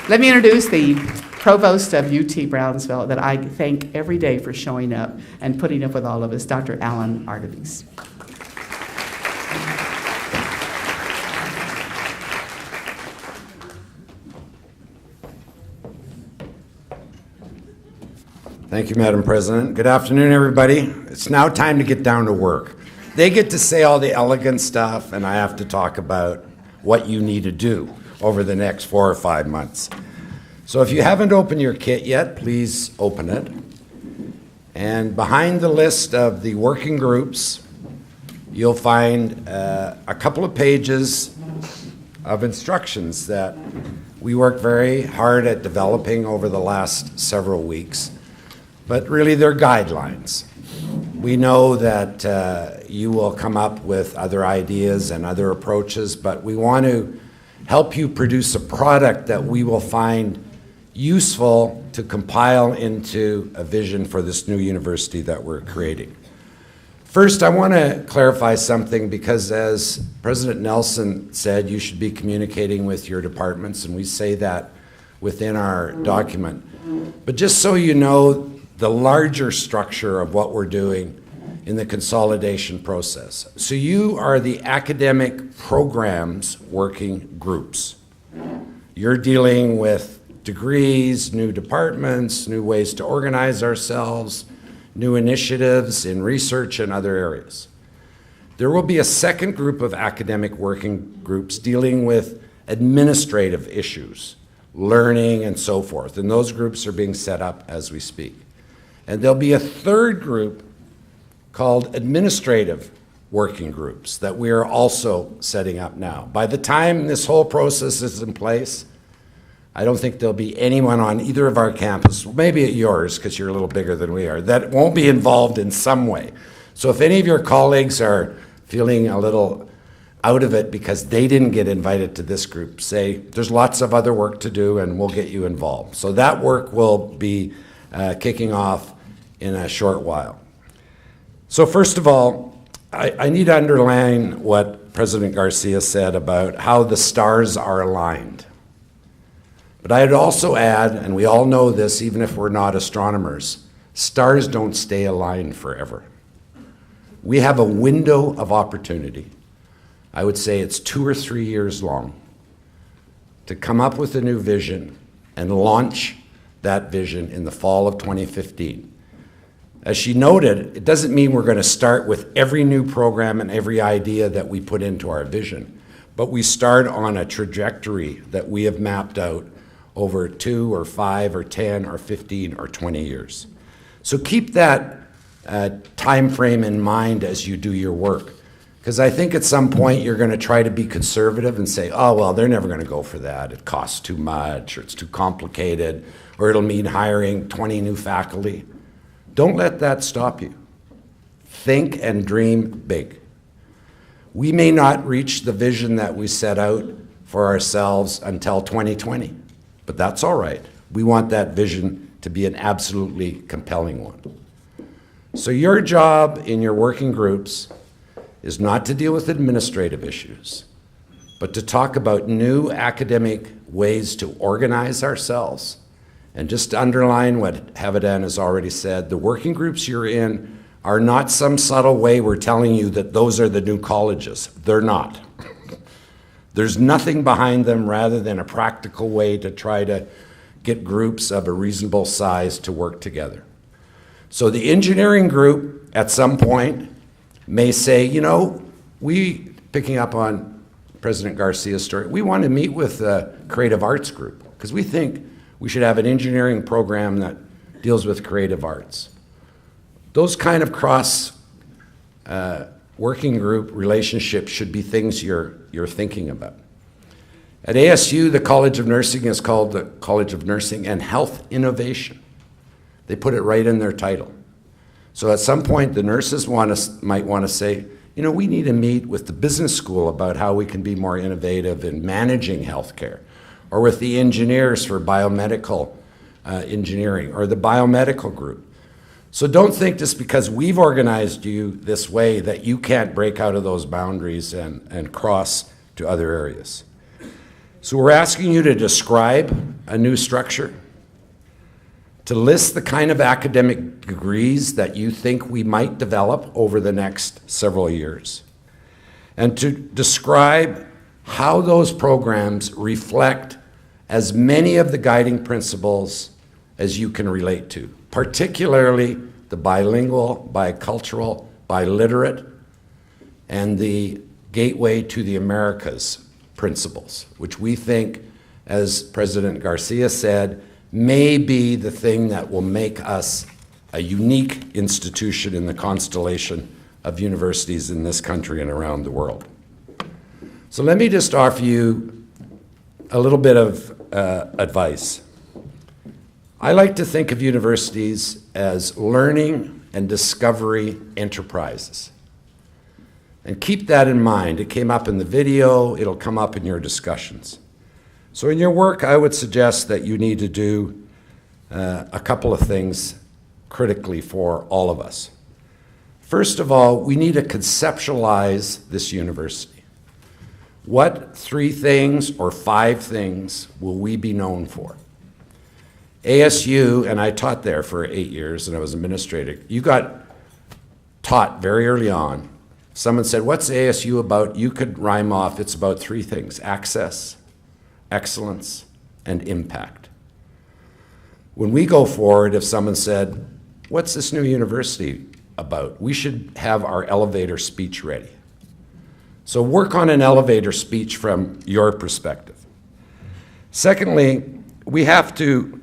Let me introduce the provost of UT Brownsville that I thank every day for showing up and putting up with all of us, Dr. Alan Artibise. Thank you, Madam President. Good afternoon, everybody. It's now time to get down to work. They get to say all the elegant stuff, and I have to talk about what you need to do over the next 4 or 5 months. So if you haven't opened your kit yet, please open it. And behind the list of the working groups, you'll find a couple of pages of instructions that we worked very hard at developing over the last several weeks. But really, they're guidelines. We know that you will come up with other ideas and other approaches, but we want to help you produce a product that we will find useful to compile into a vision for this new university that we're creating. First, I want to clarify something, because as President Nelsen said, you should be communicating with your departments, and we say that within our document. But just so you know, the larger structure of what we're doing in the consolidation process. So you are the academic programs working groups. You're dealing with degrees, new departments, new ways to organize ourselves, new initiatives in research and other areas. There will be a second group of academic working groups dealing with administrative issues, learning and so forth, and those groups are being set up as we speak. And there'll be a third group called administrative working groups that we are also setting up now. By the time this whole process is in place, I don't think there'll be anyone on either of our campuses, maybe at yours because you're a little bigger than we are, that won't be involved in some way. So if any of your colleagues are feeling a little out of it because they didn't get invited to this group, say there's lots of other work to do and we'll get you involved. So that work will be kicking off in a short while. So first of all, I need to underline what President Garcia said about how the stars are aligned. But I'd also add, and we all know this even if we're not astronomers, stars don't stay aligned forever. We have a window of opportunity. I would say it's 2 or 3 years long to come up with a new vision and launch that vision in the fall of 2015. As she noted, it doesn't mean we're going to start with every new program and every idea that we put into our vision, but we start on a trajectory that we have mapped out over 2 or 5 or 10 or 15 or 20 years. So keep that time frame in mind as you do your work, because I think at some point you're going to try to be conservative and say, oh, well, they're never going to go for that. It costs too much, or it's too complicated, or it'll mean hiring 20 new faculty. Don't let that stop you. Think and dream big. We may not reach the vision that we set out for ourselves until 2020, but that's all right. We want that vision to be an absolutely compelling one. So your job in your working groups is not to deal with administrative issues, but to talk about new academic ways to organize ourselves. And just to underline what Havidán has already said, the working groups you're in are not some subtle way we're telling you that those are the new colleges. They're not. There's nothing behind them rather than a practical way to try to get groups of a reasonable size to work together. So the engineering group at some point may say, you know, picking up on President Garcia's story, we want to meet with the creative arts group because we think we should have an engineering program that deals with creative arts. Those kind of cross working group relationships should be things you're thinking about. At ASU, the College of Nursing is called the College of Nursing and Health Innovation. They put it right in their title. So at some point, the nurses might want to say, you know, we need to meet with the business school about how we can be more innovative in managing healthcare, or with the engineers for biomedical engineering, or the biomedical group. So don't think just because we've organized you this way that you can't break out of those boundaries and cross to other areas. So we're asking you to describe a new structure, to list the kind of academic degrees that you think we might develop over the next several years, and to describe how those programs reflect as many of the guiding principles as you can relate to, particularly the bilingual, bicultural, biliterate, and the gateway to the Americas principles, which we think, as President Garcia said, may be the thing that will make us a unique institution in the constellation of universities in this country and around the world. So let me just offer you a little bit of advice. I like to think of universities as learning and discovery enterprises. And keep that in mind. It came up in the video, it'll come up in your discussions. So in your work, I would suggest that you need to do a couple of things critically for all of us. First of all, we need to conceptualize this university. What 3 things or 5 things will we be known for? ASU, and I taught there for 8 years and I was administrator, you got taught very early on. Someone said, what's ASU about? You could rhyme off, it's about 3 things: access, excellence, and impact. When we go forward, if someone said, what's this new university about? We should have our elevator speech ready. So work on an elevator speech from your perspective. Secondly, we have to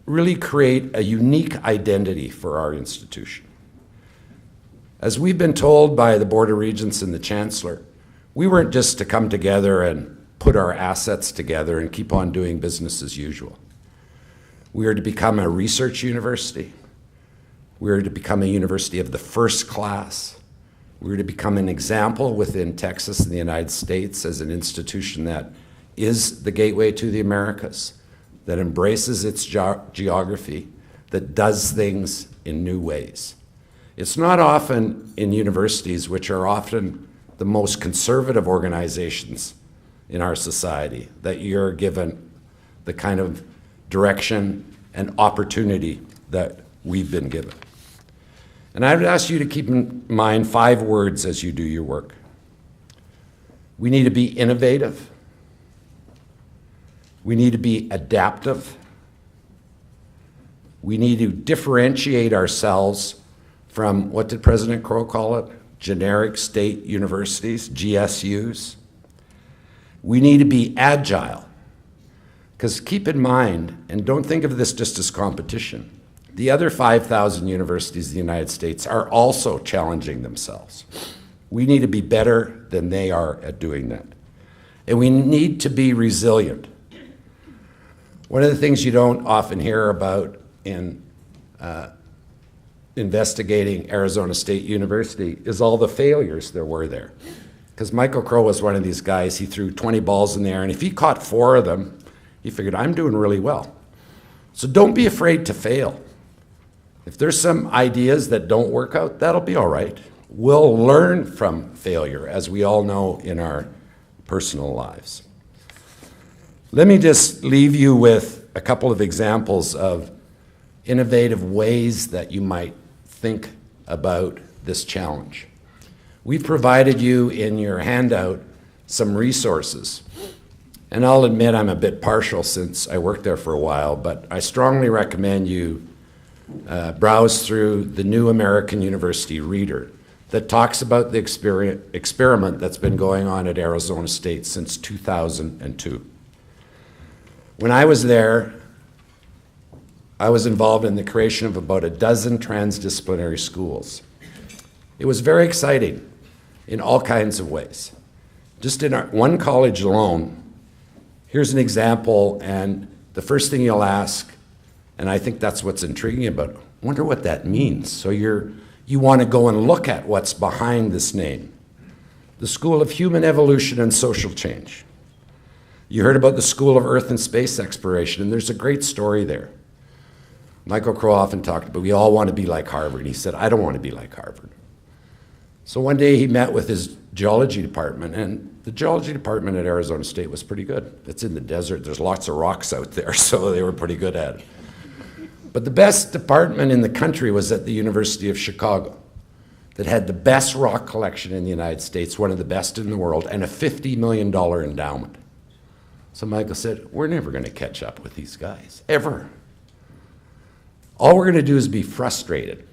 really create a unique identity for our institution. As we've been told by the Board of Regents and the Chancellor, we weren't just to come together and put our assets together and keep on doing business as usual. We are to become a research university. We are to become a university of the first class. We are to become an example within Texas and the United States as an institution that is the gateway to the Americas, that embraces its geography, that does things in new ways. It's not often in universities, which are often the most conservative organizations in our society, that you're given the kind of direction and opportunity that we've been given. And I would ask you to keep in mind 5 words as you do your work. We need to be innovative. We need to be adaptive. We need to differentiate ourselves from, what did President Crow call it? Generic state universities, GSUs. We need to be agile. Because keep in mind, and don't think of this just as competition, the other 5,000 universities in the United States are also challenging themselves. We need to be better than they are at doing that. And we need to be resilient. One of the things you don't often hear about in investigating Arizona State University is all the failures there were there. Because Michael Crow was one of these guys, he threw 20 balls in the air, and if he caught 4 of them, he figured, I'm doing really well. So don't be afraid to fail. If there's some ideas that don't work out, that'll be all right. We'll learn from failure, as we all know in our personal lives. Let me just leave you with a couple of examples of innovative ways that you might think about this challenge. We've provided you in your handout some resources. And I'll admit I'm a bit partial since I worked there for a while, but I strongly recommend you browse through the New American University Reader that talks about the experiment that's been going on at Arizona State since 2002. When I was there, I was involved in the creation of about a dozen transdisciplinary schools. It was very exciting in all kinds of ways. Just in one college alone, here's an example, and the first thing you'll ask, and I think that's what's intriguing about it, I wonder what that means. So you want to go and look at what's behind this name. The School of Human Evolution and Social Change. You heard about the School of Earth and Space Exploration, and there's a great story there. Michael Crow often talked about, we all want to be like Harvard. He said, I don't want to be like Harvard. So one day he met with his geology department, and the geology department at Arizona State was pretty good. It's in the desert, there's lots of rocks out there, so they were pretty good at it. But the best department in the country was at the University of Chicago, that had the best rock collection in the United States, one of the best in the world, and a $50 million endowment. So Michael said, we're never going to catch up with these guys, ever. All we're going to do is be frustrated.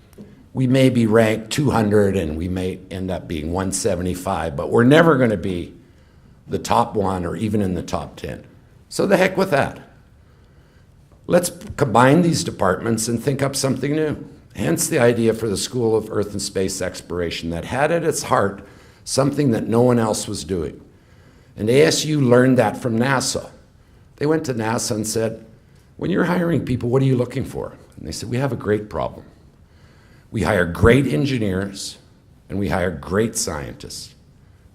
We may be ranked 200 and we may end up being 175, but we're never going to be the top 1 or even in the top 10. So the heck with that. Let's combine these departments and think up something new. Hence the idea for the School of Earth and Space Exploration that had at its heart something that no one else was doing. And ASU learned that from NASA. They went to NASA and said, when you're hiring people, what are you looking for? And they said, we have a great problem. We hire great engineers and we hire great scientists,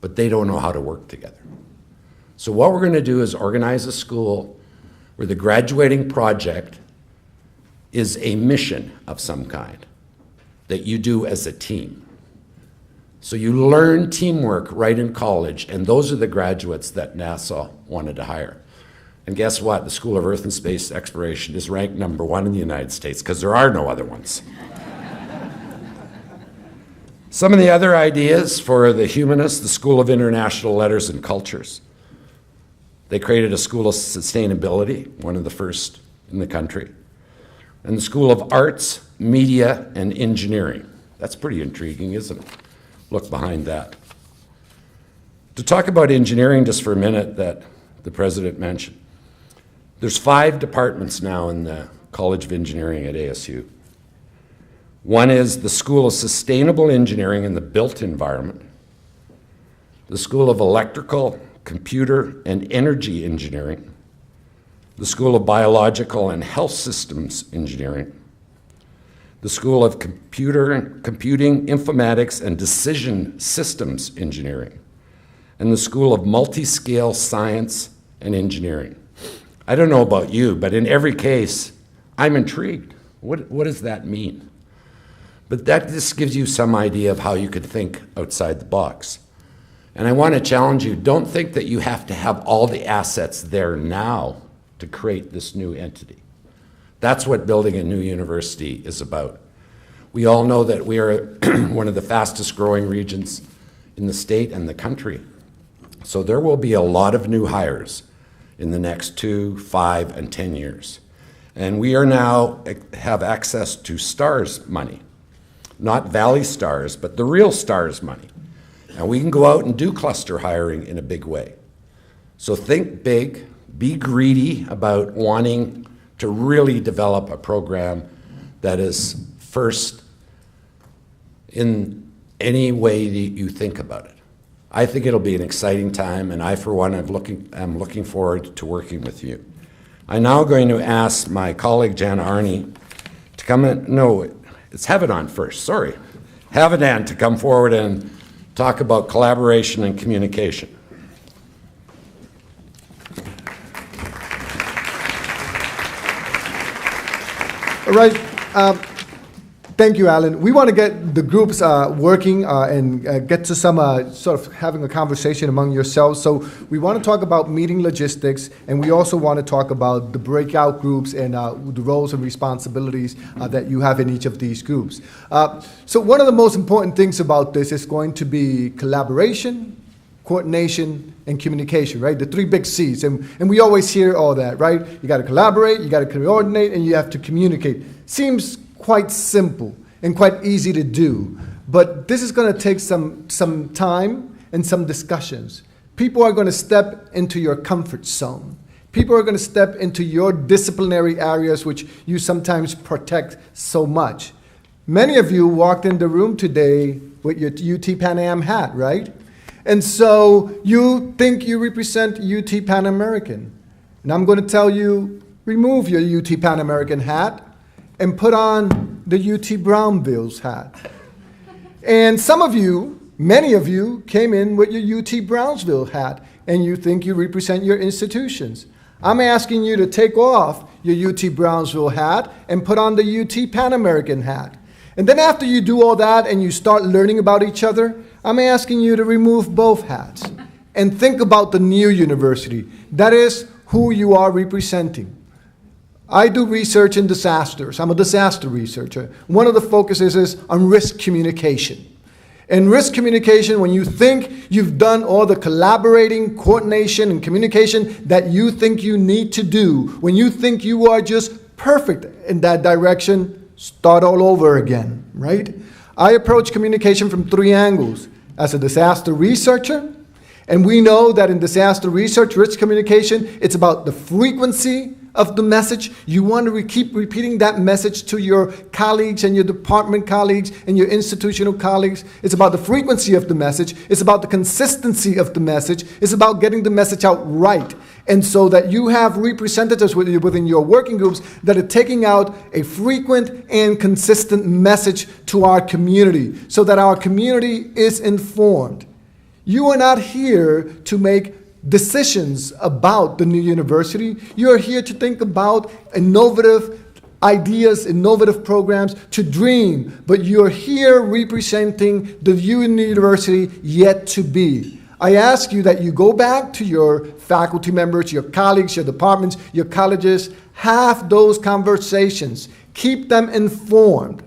but they don't know how to work together. So what we're going to do is organize a school where the graduating project is a mission of some kind that you do as a team. So you learn teamwork right in college, and those are the graduates that NASA wanted to hire. And guess what? The School of Earth and Space Exploration is ranked #1 in the United States because there are no other ones. Some of the other ideas for the humanists, the School of International Letters and Cultures. They created a School of Sustainability, one of the first in the country. And the School of Arts, Media, and Engineering. That's pretty intriguing, isn't it? Look behind that. To talk about engineering just for a minute that the president mentioned, there's 5 departments now in the College of Engineering at ASU. One is the School of Sustainable Engineering in the Built Environment, the School of Electrical, Computer, and Energy Engineering, the School of Biological and Health Systems Engineering, the School of Computing, Informatics, and Decision Systems Engineering, and the School of Multi-Scale Science and Engineering. I don't know about you, but in every case, I'm intrigued. What does that mean? But that just gives you some idea of how you could think outside the box. And I want to challenge you, don't think that you have to have all the assets there now to create this new entity. That's what building a new university is about. We all know that we are one of the fastest growing regions in the state and the country. So there will be a lot of new hires in the next 2, 5, and 10 years. And we are now have access to STARS money. Not Valley Stars, but the real STARS money. And we can go out and do cluster hiring in a big way. So think big, be greedy about wanting to really develop a program that is first in any way that you think about it. I think it'll be an exciting time, and I, for one, am looking forward to working with you. I'm now going to ask my colleague, Jan Arney, to come in. No, it's Havidán first, sorry. Havidán to come forward and talk about collaboration and communication. All right. Thank you, Alan. We want to get the groups working and get to some sort of having a conversation among yourselves. So we want to talk about meeting logistics, and we also want to talk about the breakout groups and the roles and responsibilities that you have in each of these groups. So one of the most important things about this is going to be collaboration, coordination, and communication, right? The three big C's. And we always hear all that, right? You got to collaborate, you got to coordinate, and you have to communicate. Seems quite simple and quite easy to do, but this is going to take some time and some discussions. People are going to step into your comfort zone. People are going to step into your disciplinary areas, which you sometimes protect so much. Many of you walked in the room today with your UT Pan Am hat, right? And so you think you represent UT Pan American. And I'm going to tell you, remove your UT Pan American hat and put on the UT Brownville's hat. And some of you, many of you, came in with your UT Brownsville hat, and you think you represent your institutions. I'm asking you to take off your UT Brownsville hat and put on the UT Pan American hat. And then after you do all that and you start learning about each other, I'm asking you to remove both hats and think about the new university. That is who you are representing. I do research in disasters. I'm a disaster researcher. One of the focuses is on risk communication. In risk communication, when you think you've done all the collaborating, coordination, and communication that you think you need to do, when you think you are just perfect in that direction, start all over again, right? I approach communication from three angles. As a disaster researcher, and we know that in disaster research, risk communication, it's about the frequency of the message. You want to keep repeating that message to your colleagues and your department colleagues and your institutional colleagues. It's about the frequency of the message. It's about the consistency of the message. It's about getting the message out right. And so that you have representatives within your working groups that are taking out a frequent and consistent message to our community so that our community is informed. You are not here to make decisions about the new university. You are here to think about innovative ideas, innovative programs, to dream, but you're here representing the university yet to be. I ask you that you go back to your faculty members, your colleagues, your departments, your colleges, have those conversations, keep them informed.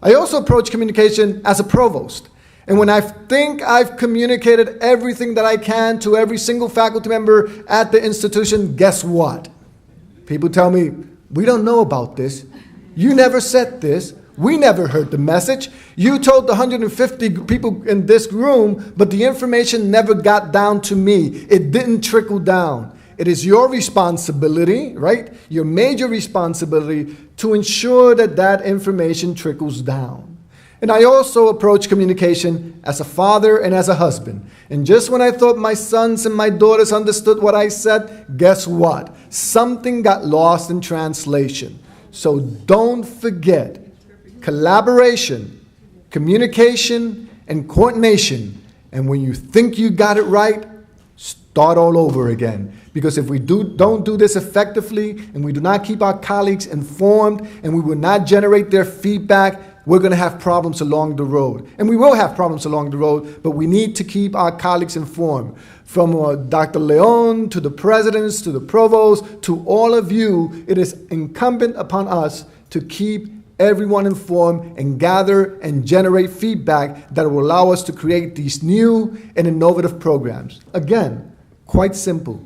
I also approach communication as a provost. And when I think I've communicated everything that I can to every single faculty member at the institution, guess what? People tell me, we don't know about this. You never said this. We never heard the message. You told the 150 people in this room, but the information never got down to me. It didn't trickle down. It is your responsibility, right? Your major responsibility to ensure that that information trickles down. And I also approach communication as a father and as a husband. And just when I thought my sons and my daughters understood what I said, guess what? Something got lost in translation. So don't forget, collaboration, communication, and coordination. And when you think you got it right, start all over again. Because if we don't do this effectively, and we do not keep our colleagues informed, and we will not generate their feedback, we're going to have problems along the road. And we will have problems along the road, but we need to keep our colleagues informed. From Dr. León to the presidents, to the provosts, to all of you, it is incumbent upon us to keep everyone informed and gather and generate feedback that will allow us to create these new and innovative programs. Again, quite simple.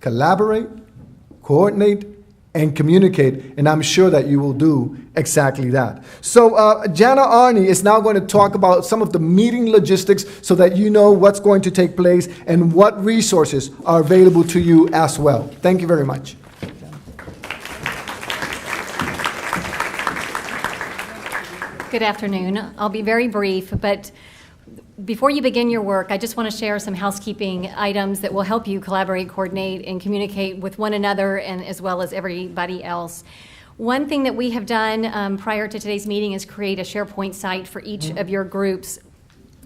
Collaborate, coordinate, and communicate, and I'm sure that you will do exactly that. So Jana Arnie is now going to talk about some of the meeting logistics so that you know what's going to take place and what resources are available to you as well. Thank you very much. Good afternoon. I'll be very brief, but before you begin your work, I just want to share some housekeeping items that will help you collaborate, coordinate, and communicate with one another and as well as everybody else. One thing that we have done prior to today's meeting is create a SharePoint site for each of your groups.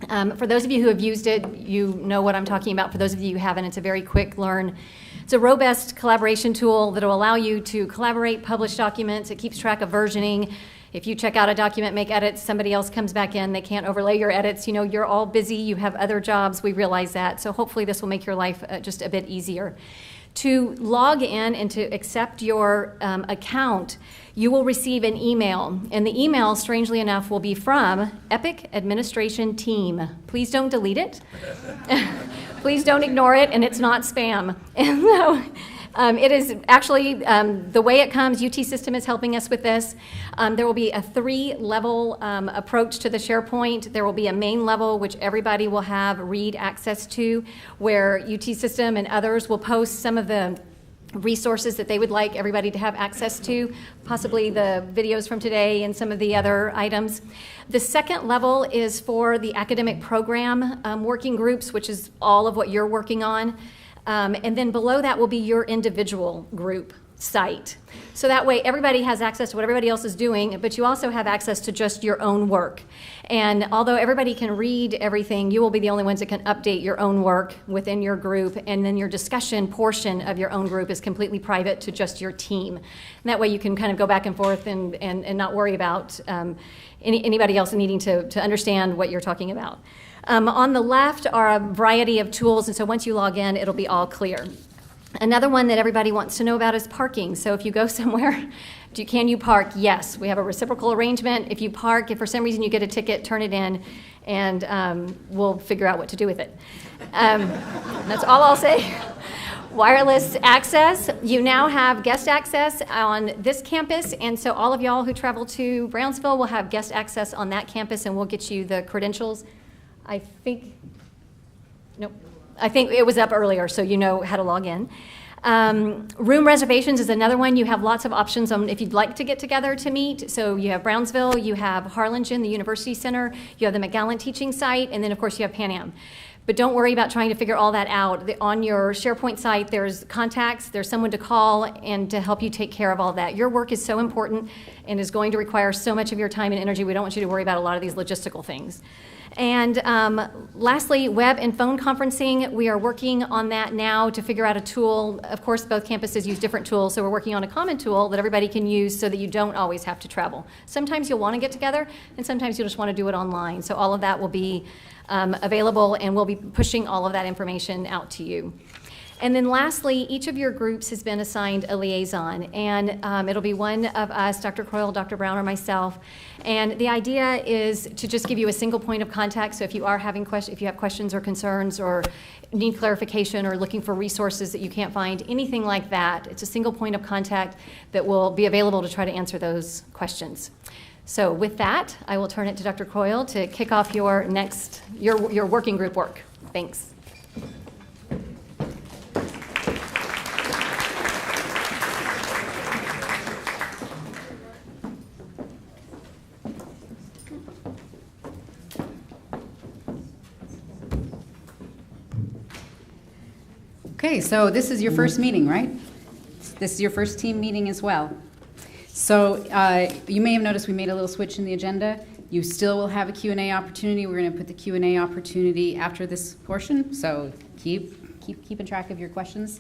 For those of you who have used it, you know what I'm talking about. For those of you who haven't, it's a very quick learn. It's a robust collaboration tool that will allow you to collaborate, publish documents. It keeps track of versioning. If you check out a document, make edits, somebody else comes back in, they can't overlay your edits. You know, you're all busy, you have other jobs, we realize that. So hopefully this will make your life just a bit easier. To log in and to accept your account, you will receive an email. And the email, strangely enough, will be from Epic Administration Team. Please don't delete it. Please don't ignore it, and it's not spam. And so, it is actually, the way it comes, UT System is helping us with this. There will be a 3-level approach to the SharePoint. There will be a main level, which everybody will have read access to, where UT System and others will post some of the resources that they would like everybody to have access to, possibly the videos from today and some of the other items. The second level is for the academic program working groups, which is all of what you're working on. And then below that will be your individual group site. So that way everybody has access to what everybody else is doing, but you also have access to just your own work. And although everybody can read everything, you will be the only ones that can update your own work within your group, and then your discussion portion of your own group is completely private to just your team. And that way you can kind of go back and forth and not worry about anybody else needing to understand what you're talking about. On the left are a variety of tools, and so once you log in, it'll be all clear. Another one that everybody wants to know about is parking. So if you go somewhere, can you park? Yes, we have a reciprocal arrangement. If you park, if for some reason you get a ticket, turn it in, and we'll figure out what to do with it. That's all I'll say. Wireless access. You now have guest access on this campus, and so all of y'all who travel to Brownsville will have guest access on that campus, and we'll get you the credentials. I think it was up earlier, so you know how to log in. Room reservations is another one. You have lots of options on if you'd like to get together to meet. So you have Brownsville, you have Harlingen, the University Center, you have the McGowan Teaching Site, and then of course you have Pan Am. But don't worry about trying to figure all that out. On your SharePoint site, there's contacts, there's someone to call and to help you take care of all that. Your work is so important and is going to require so much of your time and energy. We don't want you to worry about a lot of these logistical things. And lastly, web and phone conferencing. We are working on that now to figure out a tool. Of course, both campuses use different tools, so we're working on a common tool that everybody can use so that you don't always have to travel. Sometimes you'll want to get together, and sometimes you'll just want to do it online. So all of that will be available, and we'll be pushing all of that information out to you. And then lastly, each of your groups has been assigned a liaison, and it'll be one of us, Dr. Croyle, Dr. Brown, or myself. And the idea is to just give you a single point of contact. So if you are having if you have questions or concerns or need clarification or looking for resources that you can't find, anything like that, it's a single point of contact that will be available to try to answer those questions. So with that, I will turn it to Dr. Croyle to kick off your working group work. Thanks. Okay, so this is your first meeting, right? This is your first team meeting as well. So you may have noticed we made a little switch in the agenda. You still will have a Q&A opportunity. We're going to put the Q&A opportunity after this portion, so keeping track of your questions.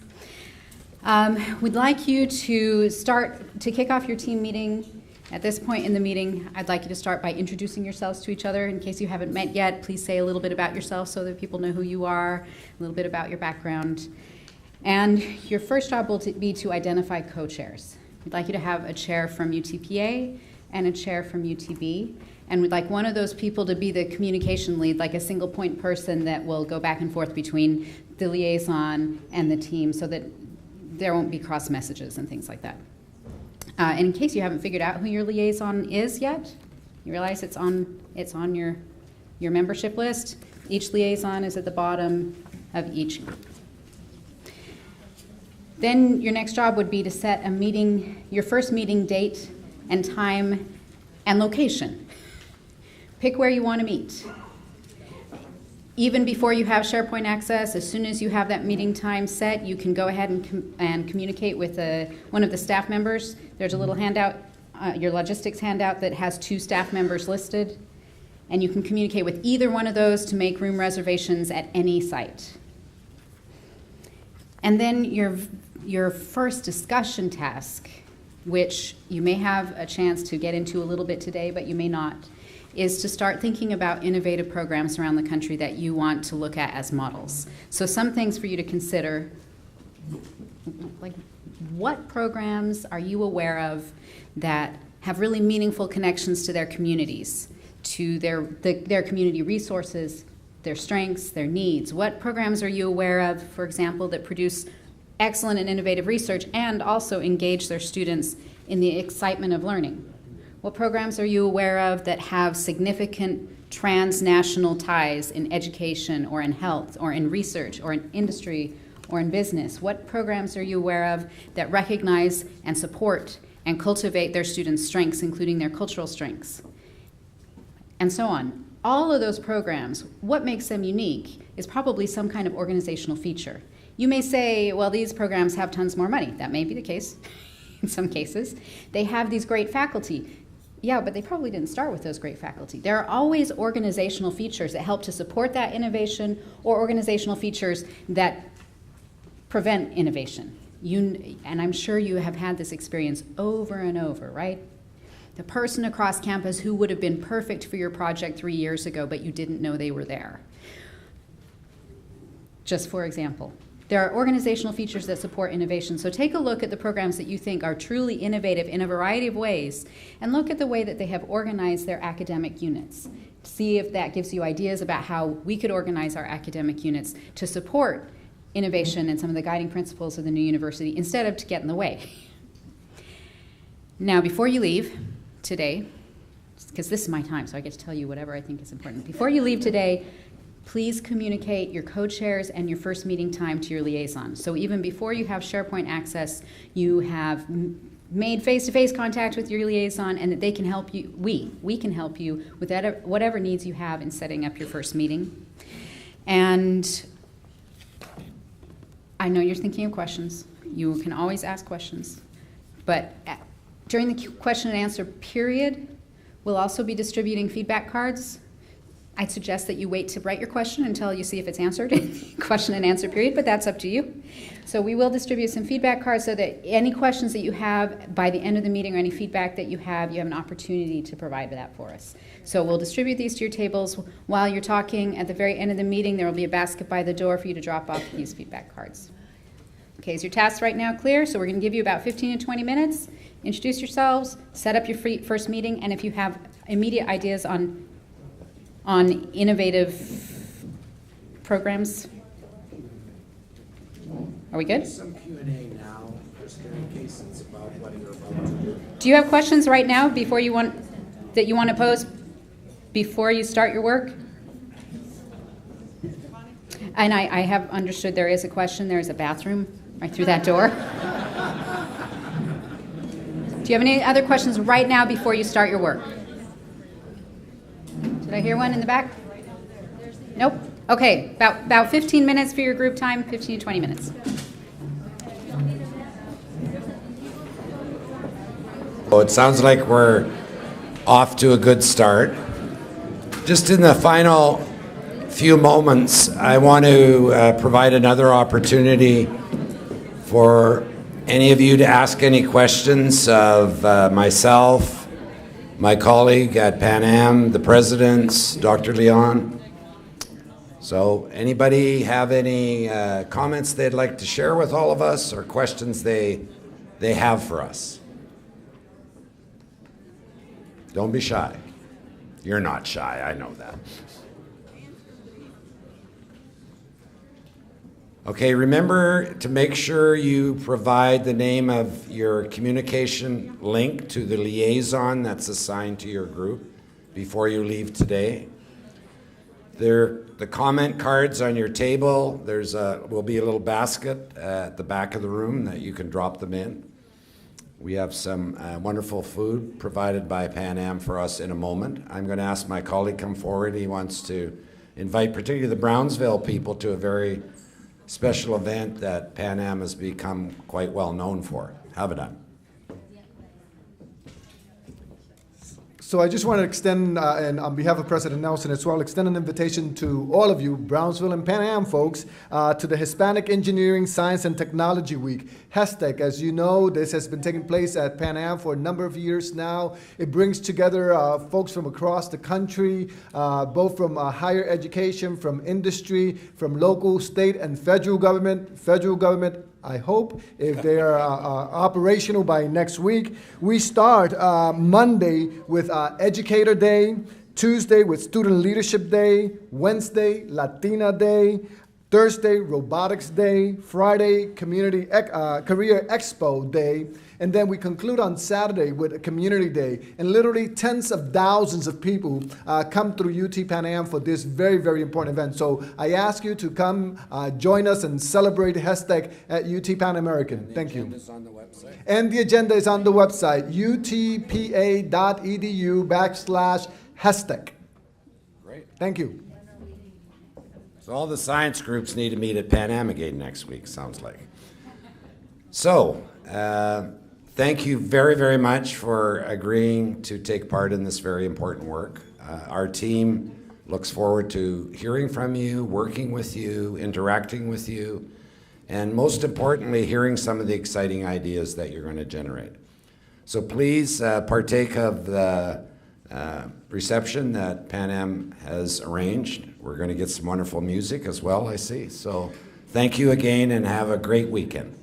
We'd like you to kick off your team meeting. At this point in the meeting, I'd like you to start by introducing yourselves to each other. In case you haven't met yet, please say a little bit about yourself so that people know who you are, a little bit about your background. And your first job will be to identify co-chairs. We'd like you to have a chair from UTPA and a chair from UTB. And we'd like one of those people to be the communication lead, like a single point person that will go back and forth between the liaison and the team so that there won't be cross messages and things like that. And in case you haven't figured out who your liaison is yet, you realize it's on your membership list. Each liaison is at the bottom of each. Then your next job would be to set a meeting, your first meeting date and time and location. Pick where you want to meet. Even before you have SharePoint access, as soon as you have that meeting time set, you can go ahead and communicate with one of the staff members. There's a little handout, your logistics handout, that has 2 staff members listed. And you can communicate with either one of those to make room reservations at any site. And then your first discussion task, which you may have a chance to get into a little bit today, but you may not, is to start thinking about innovative programs around the country that you want to look at as models. So some things for you to consider, like what programs are you aware of that have really meaningful connections to their communities, to their community resources, their strengths, their needs? What programs are you aware of, for example, that produce excellent and innovative research and also engage their students in the excitement of learning? What programs are you aware of that have significant transnational ties in education or in health or in research or in industry or in business? What programs are you aware of that recognize and support and cultivate their students' strengths, including their cultural strengths? And so on. All of those programs, what makes them unique is probably some kind of organizational feature. You may say, well, these programs have tons more money. That may be the case in some cases. They have these great faculty. Yeah, but they probably didn't start with those great faculty. There are always organizational features that help to support that innovation or organizational features that prevent innovation. And I'm sure you have had this experience over and over, right? The person across campus who would have been perfect for your project 3 years ago, but you didn't know they were there. Just for example. There are organizational features that support innovation. So take a look at the programs that you think are truly innovative in a variety of ways, and look at the way that they have organized their academic units. See if that gives you ideas about how we could organize our academic units to support innovation and some of the guiding principles of the new university instead of to get in the way. Now, before you leave today, because this is my time, so I get to tell you whatever I think is important. Before you leave today, please communicate your co-chairs and your first meeting time to your liaison. So even before you have SharePoint access, you have made face-to-face contact with your liaison, and that they can help you, we can help you with whatever needs you have in setting up your first meeting. And I know you're thinking of questions. You can always ask questions. But during the question and answer period, we'll also be distributing feedback cards. I'd suggest that you wait to write your question until you see if it's answered in the question and answer period, but that's up to you. So we will distribute some feedback cards so that any questions that you have by the end of the meeting or any feedback that you have an opportunity to provide that for us. So we'll distribute these to your tables while you're talking. At the very end of the meeting, there will be a basket by the door for you to drop off these feedback cards. Okay, is your task right now clear? So we're going to give you about 15 to 20 minutes. Introduce yourselves, set up your first meeting, and if you have immediate ideas on innovative programs. Are we good? Some Q&A now, just in case it's about what you're about to do. Do you have questions right now that you want to pose before you start your work? And I have understood there is a question. There is a bathroom right through that door. Do you have any other questions right now before you start your work? Did I hear one in the back? Nope. Okay, about 15 minutes for your group time, 15 to 20 minutes. Well, it sounds like we're off to a good start. Just in the final few moments, I want to provide another opportunity for any of you to ask any questions of myself, my colleague at Pan Am, the presidents, Dr. León. So anybody have any comments they'd like to share with all of us or questions they have for us? Don't be shy. You're not shy, I know that. Okay, remember to make sure you provide the name of your communication link to the liaison that's assigned to your group before you leave today. The comment cards on your table, will be a little basket at the back of the room that you can drop them in. We have some wonderful food provided by Pan Am for us in a moment. I'm going to ask my colleague come forward. He wants to invite particularly the Brownsville people to a very special event that Pan Am has become quite well known for. Havidán. So I just want to extend, and on behalf of President Nelsen as well, extend an invitation to all of you, Brownsville and Pan Am folks, to the Hispanic Engineering, Science, and Technology Week. HESTEC, as you know, this has been taking place at Pan Am for a number of years now. It brings together folks from across the country, both from higher education, from industry, from local, state, and federal government. Federal government, I hope, if they are operational by next week. We start Monday with Educator Day, Tuesday with Student Leadership Day, Wednesday, Latina Day, Thursday, Robotics Day, Friday, Career Expo Day, and then we conclude on Saturday with a Community Day. And literally tens of thousands of people come through UT Pan Am for this very, very important event. So I ask you to come join us and celebrate HESTEC at UT Pan American. Thank you. On the website. And the agenda is on the website, utpa.edu/HESTEC. Great. Thank you. So all the science groups need to meet at Pan Am again next week, sounds like. So, thank you very, very much for agreeing to take part in this very important work. Our team looks forward to hearing from you, working with you, interacting with you, and most importantly, hearing some of the exciting ideas that you're going to generate. So please partake of the reception that Pan Am has arranged. We're going to get some wonderful music as well, I see. So thank you again and have a great weekend.